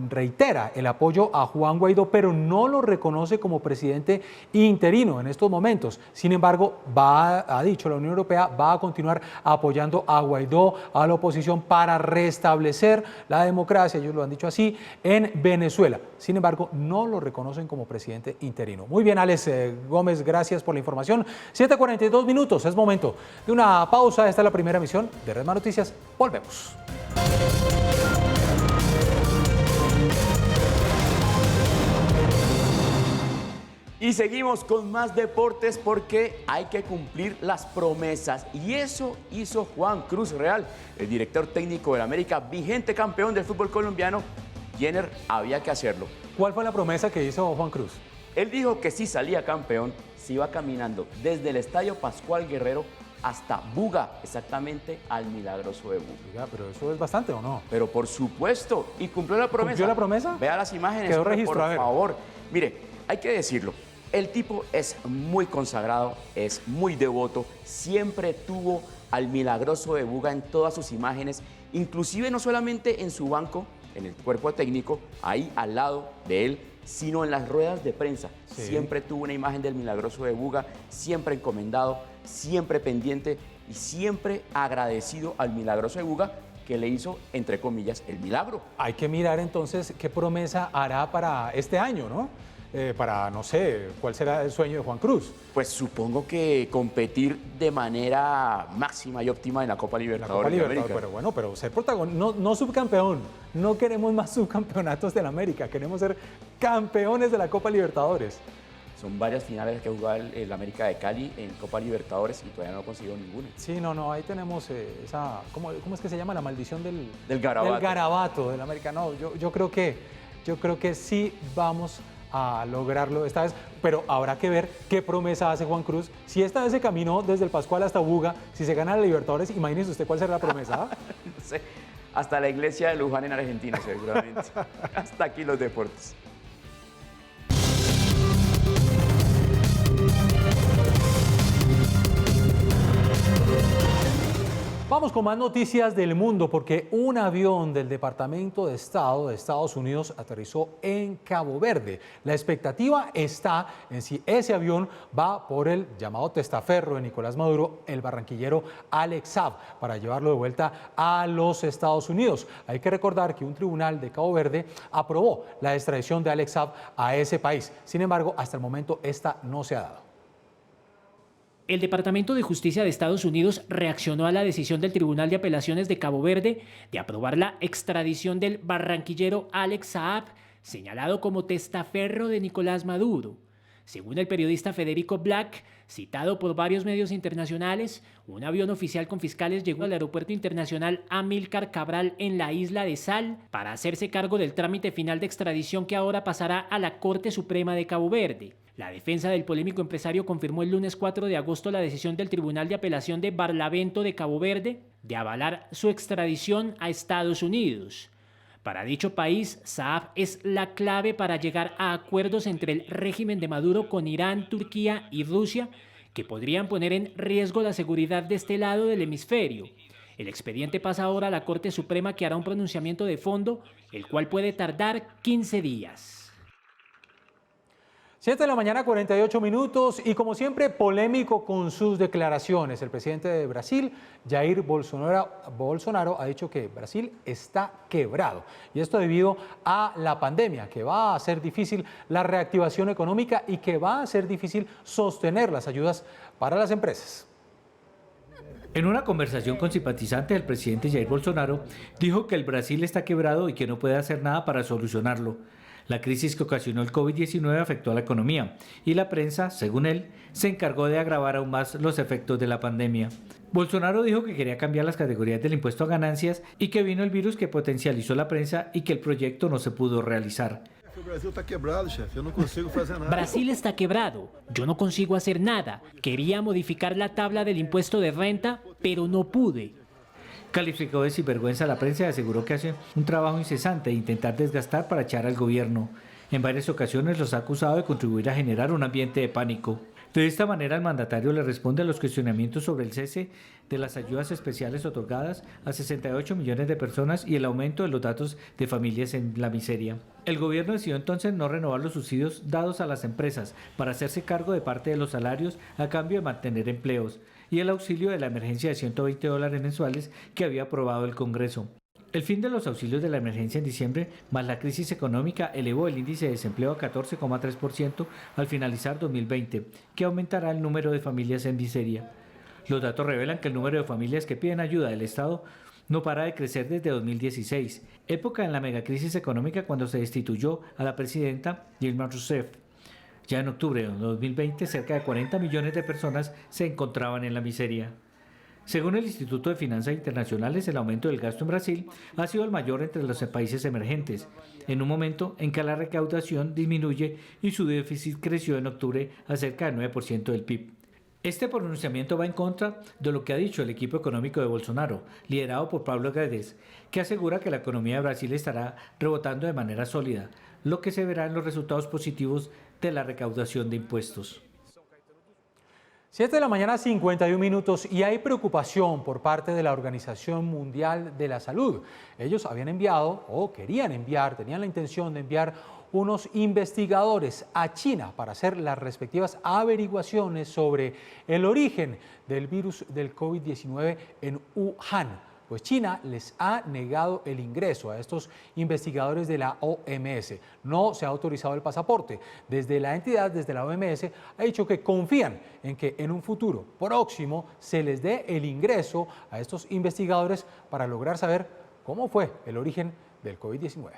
reitera el apoyo a Juan Guaidó, pero no lo reconoce como presidente interino en estos momentos. Sin embargo, ha dicho la Unión Europea, va a continuar apoyando a Guaidó, a la oposición, para restablecer la democracia, ellos lo han dicho así, en Venezuela. Sin embargo, no lo reconocen como presidente interino. Muy bien, Alex Gómez, gracias por la información. 7:42 minutos, es momento de una pausa. Esta es la primera emisión de Redma Noticias. Volvemos. Y seguimos con más deportes porque hay que cumplir las promesas. Y eso hizo Juan Cruz Real, el director técnico del América, vigente campeón del fútbol colombiano. Jenner, había que hacerlo. ¿Cuál fue la promesa que hizo Juan Cruz? Él dijo que si salía campeón, se iba caminando desde el Estadio Pascual Guerrero hasta Buga, exactamente al Milagroso de Buga. Oiga, pero eso es bastante, ¿o no? Pero por supuesto, y cumplió la promesa. ¿Cumplió la promesa? Vea las imágenes, quedó registro, por favor. Mire, hay que decirlo, el tipo es muy consagrado, es muy devoto, siempre tuvo al Milagroso de Buga en todas sus imágenes, inclusive no solamente en su banco, en el cuerpo técnico, ahí al lado de él, sino en las ruedas de prensa. Sí. Siempre tuvo una imagen del Milagroso de Buga, siempre encomendado, siempre pendiente y siempre agradecido al Milagroso de Buga, que le hizo, entre comillas, el milagro. Hay que mirar entonces qué promesa hará para este año, ¿no? Para, no sé, ¿cuál será el sueño de Juan Cruz? Pues supongo que competir de manera máxima y óptima en la Copa Libertadores de América. Pero bueno, pero ser protagonista, no subcampeón. No queremos más subcampeonatos de la América, queremos ser campeones de la Copa Libertadores. Son varias finales que ha jugado el América de Cali en Copa Libertadores y todavía no ha conseguido ninguna. Sí, no, ahí tenemos esa, ¿cómo es que se llama? La maldición del garabato. Del garabato del América. No, yo creo que sí vamos a lograrlo esta vez, pero habrá que ver qué promesa hace Juan Cruz. Si esta vez se caminó desde el Pascual hasta Buga, si se gana la Libertadores, imagínese usted cuál será la promesa. No sé, hasta la iglesia de Luján en Argentina seguramente. Hasta aquí los deportes. Vamos con más noticias del mundo porque un avión del Departamento de Estado de Estados Unidos aterrizó en Cabo Verde. La expectativa está en si ese avión va por el llamado testaferro de Nicolás Maduro, el barranquillero Alex Saab, para llevarlo de vuelta a los Estados Unidos. Hay que recordar que un tribunal de Cabo Verde aprobó la extradición de Alex Saab a ese país. Sin embargo, hasta el momento esta no se ha dado. El Departamento de Justicia de Estados Unidos reaccionó a la decisión del Tribunal de Apelaciones de Cabo Verde de aprobar la extradición del barranquillero Alex Saab, señalado como testaferro de Nicolás Maduro. Según el periodista Federico Black, citado por varios medios internacionales, un avión oficial con fiscales llegó al aeropuerto internacional Amílcar Cabral en la isla de Sal para hacerse cargo del trámite final de extradición que ahora pasará a la Corte Suprema de Cabo Verde. La defensa del polémico empresario confirmó el lunes 4 de agosto la decisión del Tribunal de Apelación de Barlavento de Cabo Verde de avalar su extradición a Estados Unidos. Para dicho país, Saab es la clave para llegar a acuerdos entre el régimen de Maduro con Irán, Turquía y Rusia, que podrían poner en riesgo la seguridad de este lado del hemisferio. El expediente pasa ahora a la Corte Suprema, que hará un pronunciamiento de fondo, el cual puede tardar 15 días. 7 de la mañana, 48 minutos, y como siempre, polémico con sus declaraciones. El presidente de Brasil, Jair Bolsonaro, ha dicho que Brasil está quebrado. Y esto debido a la pandemia, que va a hacer difícil la reactivación económica y que va a ser difícil sostener las ayudas para las empresas. En una conversación con simpatizantes, el presidente Jair Bolsonaro dijo que el Brasil está quebrado y que no puede hacer nada para solucionarlo. La crisis que ocasionó el COVID-19 afectó a la economía y la prensa, según él, se encargó de agravar aún más los efectos de la pandemia. Bolsonaro dijo que quería cambiar las categorías del impuesto a ganancias y que vino el virus que potencializó la prensa y que el proyecto no se pudo realizar. Brasil está quebrado, chefe. Yo no consigo hacer nada. Brasil está quebrado. Yo no consigo hacer nada. Quería modificar la tabla del impuesto de renta, pero no pude. Calificó de sinvergüenza a la prensa y aseguró que hace un trabajo incesante de intentar desgastar para echar al gobierno. En varias ocasiones los ha acusado de contribuir a generar un ambiente de pánico. De esta manera, el mandatario le responde a los cuestionamientos sobre el cese de las ayudas especiales otorgadas a 68 millones de personas y el aumento de los datos de familias en la miseria. El gobierno decidió entonces no renovar los subsidios dados a las empresas para hacerse cargo de parte de los salarios a cambio de mantener empleos y el auxilio de la emergencia de $120 mensuales que había aprobado el Congreso. El fin de los auxilios de la emergencia en diciembre, más la crisis económica, elevó el índice de desempleo a 14,3% al finalizar 2020, que aumentará el número de familias en miseria. Los datos revelan que el número de familias que piden ayuda del Estado no para de crecer desde 2016, época en la megacrisis económica cuando se destituyó a la presidenta Dilma Rousseff. Ya en octubre de 2020, cerca de 40 millones de personas se encontraban en la miseria. Según el Instituto de Finanzas Internacionales, el aumento del gasto en Brasil ha sido el mayor entre los países emergentes, en un momento en que la recaudación disminuye y su déficit creció en octubre a cerca del 9% del PIB. Este pronunciamiento va en contra de lo que ha dicho el equipo económico de Bolsonaro, liderado por Paulo Guedes, que asegura que la economía de Brasil estará rebotando de manera sólida, lo que se verá en los resultados positivos de la recaudación de impuestos. 7 de la mañana, 51 minutos, y hay preocupación por parte de la Organización Mundial de la Salud. Ellos habían enviado, o querían enviar, tenían la intención de enviar unos investigadores a China para hacer las respectivas averiguaciones sobre el origen del virus del COVID-19 en Wuhan. Pues China les ha negado el ingreso a estos investigadores de la OMS. No se ha autorizado el pasaporte. Desde la entidad, desde la OMS, ha dicho que confían en que en un futuro próximo se les dé el ingreso a estos investigadores para lograr saber cómo fue el origen del COVID-19.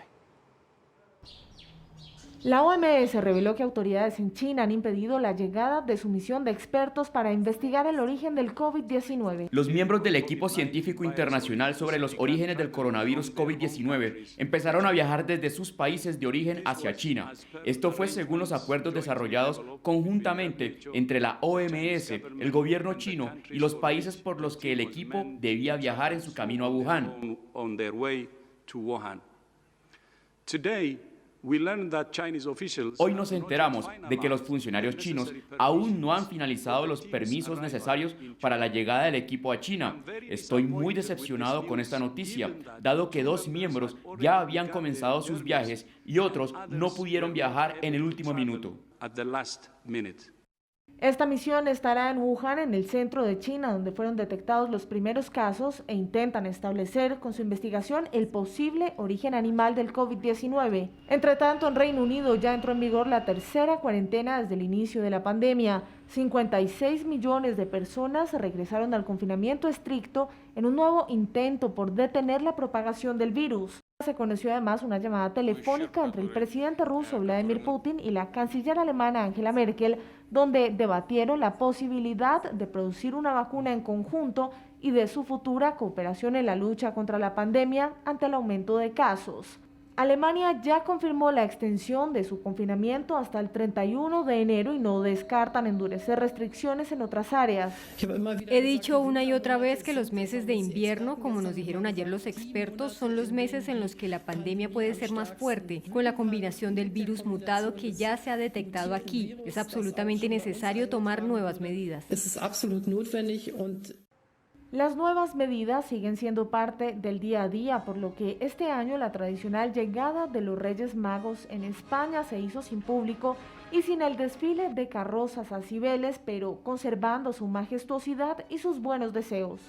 La OMS reveló que autoridades en China han impedido la llegada de su misión de expertos para investigar el origen del COVID-19. Los miembros del equipo científico internacional sobre los orígenes del coronavirus COVID-19 empezaron a viajar desde sus países de origen hacia China. Esto fue según los acuerdos desarrollados conjuntamente entre la OMS, el gobierno chino y los países por los que el equipo debía viajar en su camino a Wuhan. Hoy nos enteramos de que los funcionarios chinos aún no han finalizado los permisos necesarios para la llegada del equipo a China. Estoy muy decepcionado con esta noticia, dado que 2 miembros ya habían comenzado sus viajes y otros no pudieron viajar en el último minuto. Esta misión estará en Wuhan, en el centro de China, donde fueron detectados los primeros casos, e intentan establecer con su investigación el posible origen animal del COVID-19. Entre tanto, en Reino Unido ya entró en vigor la tercera cuarentena desde el inicio de la pandemia. 56 millones de personas regresaron al confinamiento estricto en un nuevo intento por detener la propagación del virus. Se conoció además una llamada telefónica entre el presidente ruso Vladimir Putin y la canciller alemana Angela Merkel, donde debatieron la posibilidad de producir una vacuna en conjunto y de su futura cooperación en la lucha contra la pandemia ante el aumento de casos. Alemania ya confirmó la extensión de su confinamiento hasta el 31 de enero y no descartan endurecer restricciones en otras áreas. He dicho una y otra vez que los meses de invierno, como nos dijeron ayer los expertos, son los meses en los que la pandemia puede ser más fuerte, con la combinación del virus mutado que ya se ha detectado aquí. Es absolutamente necesario tomar nuevas medidas. Las nuevas medidas siguen siendo parte del día a día, por lo que este año la tradicional llegada de los Reyes Magos en España se hizo sin público y sin el desfile de carrozas a Cibeles, pero conservando su majestuosidad y sus buenos deseos.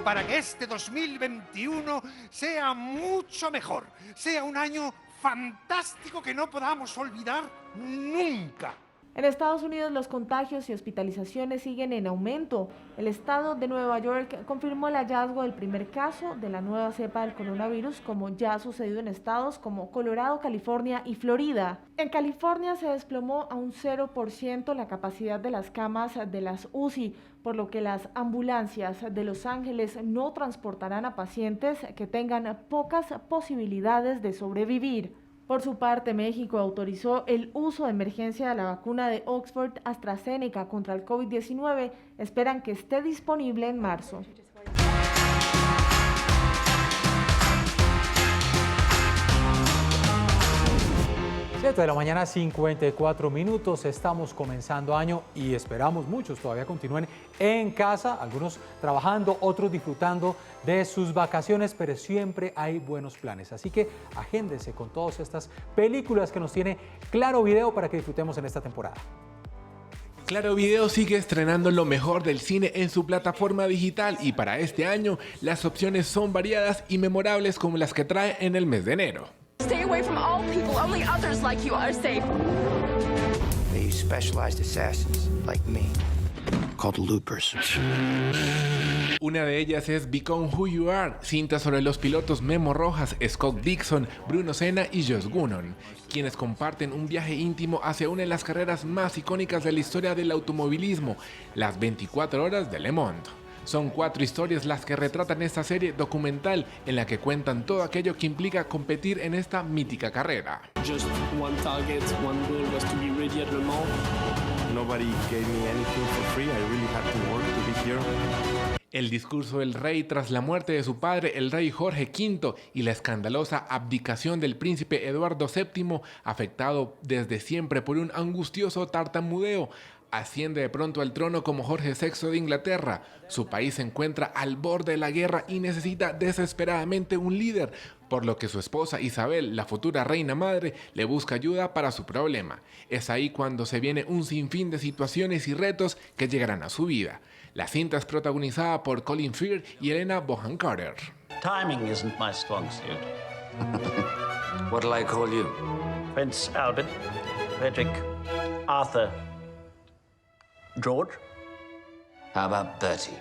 Para que este 2021 sea mucho mejor, sea un año fantástico que no podamos olvidar nunca. En Estados Unidos los contagios y hospitalizaciones siguen en aumento. El estado de Nueva York confirmó el hallazgo del primer caso de la nueva cepa del coronavirus, como ya ha sucedido en estados como Colorado, California y Florida. En California se desplomó a un 0% la capacidad de las camas de las UCI, por lo que las ambulancias de Los Ángeles no transportarán a pacientes que tengan pocas posibilidades de sobrevivir. Por su parte, México autorizó el uso de emergencia de la vacuna de Oxford AstraZeneca contra el COVID-19. Esperan que esté disponible en marzo. 7 de la mañana, 54 minutos. Estamos comenzando año y esperamos muchos todavía continúen en casa, algunos trabajando, otros disfrutando de sus vacaciones, pero siempre hay buenos planes. Así que agéndense con todas estas películas que nos tiene Claro Video para que disfrutemos en esta temporada. Claro Video sigue estrenando lo mejor del cine en su plataforma digital y para este año las opciones son variadas y memorables como las que trae en el mes de enero. Stay away from all people. Only others like you are safe. They use specialized assassins like me, called loopers. Una de ellas es Become Who You Are, cinta sobre los pilotos Memo Rojas, Scott Dixon, Bruno Senna y Josh Gunnon, quienes comparten un viaje íntimo hacia una de las carreras más icónicas de la historia del automovilismo, las 24 horas de Le Mans. Son 4 historias las que retratan esta serie documental en la que cuentan todo aquello que implica competir en esta mítica carrera. Just one target, one goal was to be ready at Le Mans. Nobody gave me anything for free. I really had to work to be here. El discurso del rey tras la muerte de su padre, el rey Jorge V, y la escandalosa abdicación del príncipe Eduardo VII, afectado desde siempre por un angustioso tartamudeo, asciende de pronto al trono como Jorge VI de Inglaterra. Su país se encuentra al borde de la guerra y necesita desesperadamente un líder, por lo que su esposa Isabel, la futura reina madre, le busca ayuda para su problema. Es ahí cuando se viene un sinfín de situaciones y retos que llegarán a su vida. La cinta es protagonizada por Colin Firth y Helena Bonham Carter. Timing isn't my strong suit. What'll I call you? Prince Albert, Frederick, Arthur, George. How about Bertie?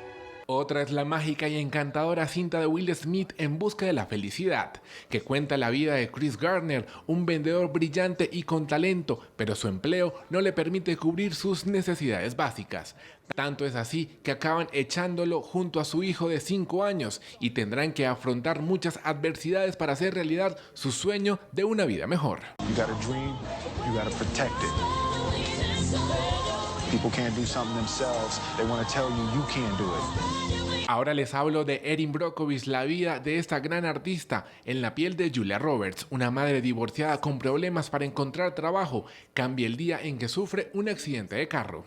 Otra es la mágica y encantadora cinta de Will Smith En busca de la felicidad, que cuenta la vida de Chris Gardner, un vendedor brillante y con talento, pero su empleo no le permite cubrir sus necesidades básicas. Tanto es así que acaban echándolo junto a su hijo de 5 años y tendrán que afrontar muchas adversidades para hacer realidad su sueño de una vida mejor. You got a dream, you got to protect it. People can't do something themselves. They want to tell you you can't do it. Ahora les hablo de Erin Brockovich, la vida de esta gran artista, en la piel de Julia Roberts, una madre divorciada con problemas para encontrar trabajo, cambia el día en que sufre un accidente de carro.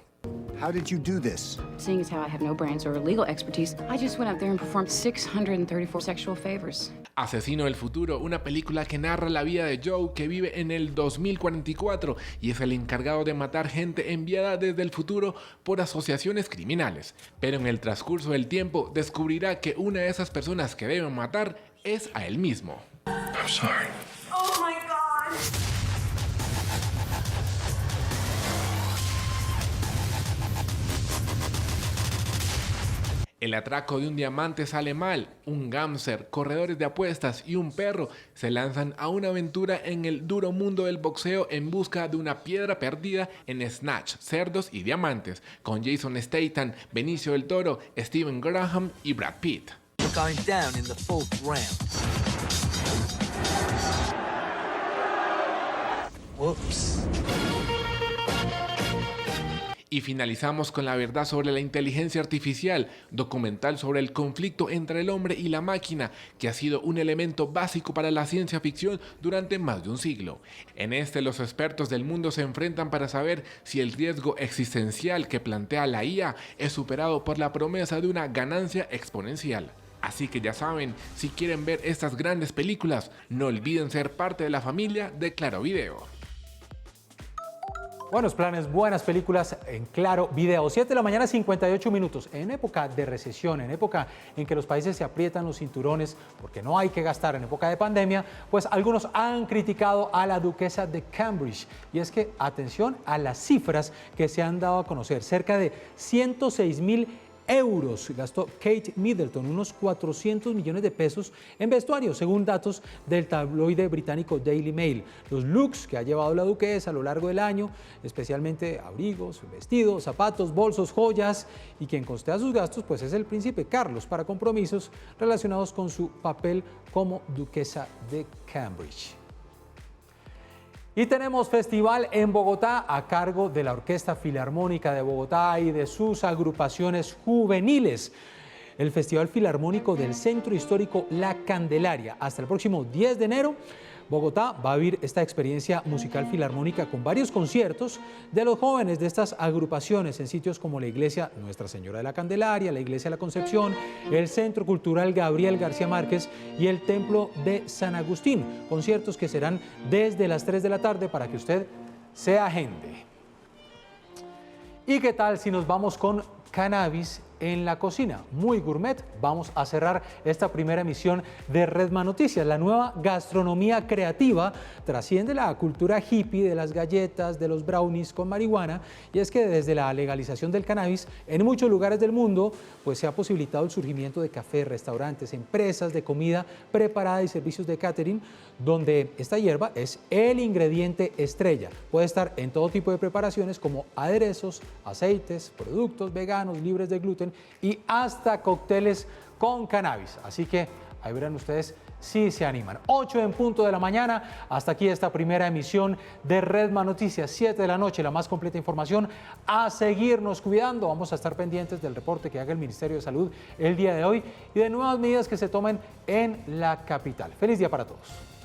How did you do this? Seeing as how I have no brains or legal expertise, I just went up there and performed 634 sexual favors. Asesino del futuro, una película que narra la vida de Joe, que vive en el 2044 y es el encargado de matar gente enviada desde el futuro por asociaciones criminales. Pero en el transcurso del tiempo descubrirá que una de esas personas que debe matar es a él mismo. I'm sorry. Oh my God. El atraco de un diamante sale mal, un gángster, corredores de apuestas y un perro se lanzan a una aventura en el duro mundo del boxeo en busca de una piedra perdida en Snatch, Cerdos y Diamantes, con Jason Statham, Benicio del Toro, Stephen Graham y Brad Pitt. We're going down in the 4th round. Whoops. Y finalizamos con La verdad sobre la inteligencia artificial, documental sobre el conflicto entre el hombre y la máquina, que ha sido un elemento básico para la ciencia ficción durante más de un siglo. En este, los expertos del mundo se enfrentan para saber si el riesgo existencial que plantea la IA es superado por la promesa de una ganancia exponencial. Así que ya saben, si quieren ver estas grandes películas, no olviden ser parte de la familia de Claro Video. Buenos planes, buenas películas en Claro Video. 7 de la mañana, 58 minutos. En época de recesión, en época en que los países se aprietan los cinturones porque no hay que gastar, en época de pandemia, pues algunos han criticado a la duquesa de Cambridge. Y es que, atención a las cifras que se han dado a conocer. Cerca de 106.000 euros gastó Kate Middleton, unos 400 millones de pesos en vestuario, según datos del tabloide británico Daily Mail. Los looks que ha llevado la duquesa a lo largo del año, especialmente abrigos, vestidos, zapatos, bolsos, joyas, y quien costea sus gastos pues es el príncipe Carlos para compromisos relacionados con su papel como duquesa de Cambridge. Y tenemos festival en Bogotá a cargo de la Orquesta Filarmónica de Bogotá y de sus agrupaciones juveniles. El Festival Filarmónico del Centro Histórico La Candelaria. Hasta el próximo 10 de enero, Bogotá va a vivir esta experiencia musical filarmónica con varios conciertos de los jóvenes de estas agrupaciones en sitios como la Iglesia Nuestra Señora de la Candelaria, la Iglesia de la Concepción, el Centro Cultural Gabriel García Márquez y el Templo de San Agustín. Conciertos que serán desde las 3 de la tarde para que usted se agende. ¿Y qué tal si nos vamos con cannabis en la cocina, muy gourmet. Vamos a cerrar esta primera emisión de Redman Noticias. La nueva gastronomía creativa trasciende la cultura hippie de las galletas, de los brownies con marihuana, y es que desde la legalización del cannabis en muchos lugares del mundo pues se ha posibilitado el surgimiento de cafés, restaurantes, empresas de comida preparada y servicios de catering, donde esta hierba es el ingrediente estrella. Puede estar en todo tipo de preparaciones como aderezos, aceites, productos veganos, libres de gluten y hasta cócteles con cannabis. Así que ahí verán ustedes si se animan. 8 en punto de la mañana. Hasta aquí esta primera emisión de Redman Noticias. 7 de la noche, la más completa información. A seguirnos cuidando. Vamos a estar pendientes del reporte que haga el Ministerio de Salud el día de hoy y de nuevas medidas que se tomen en la capital. Feliz día para todos.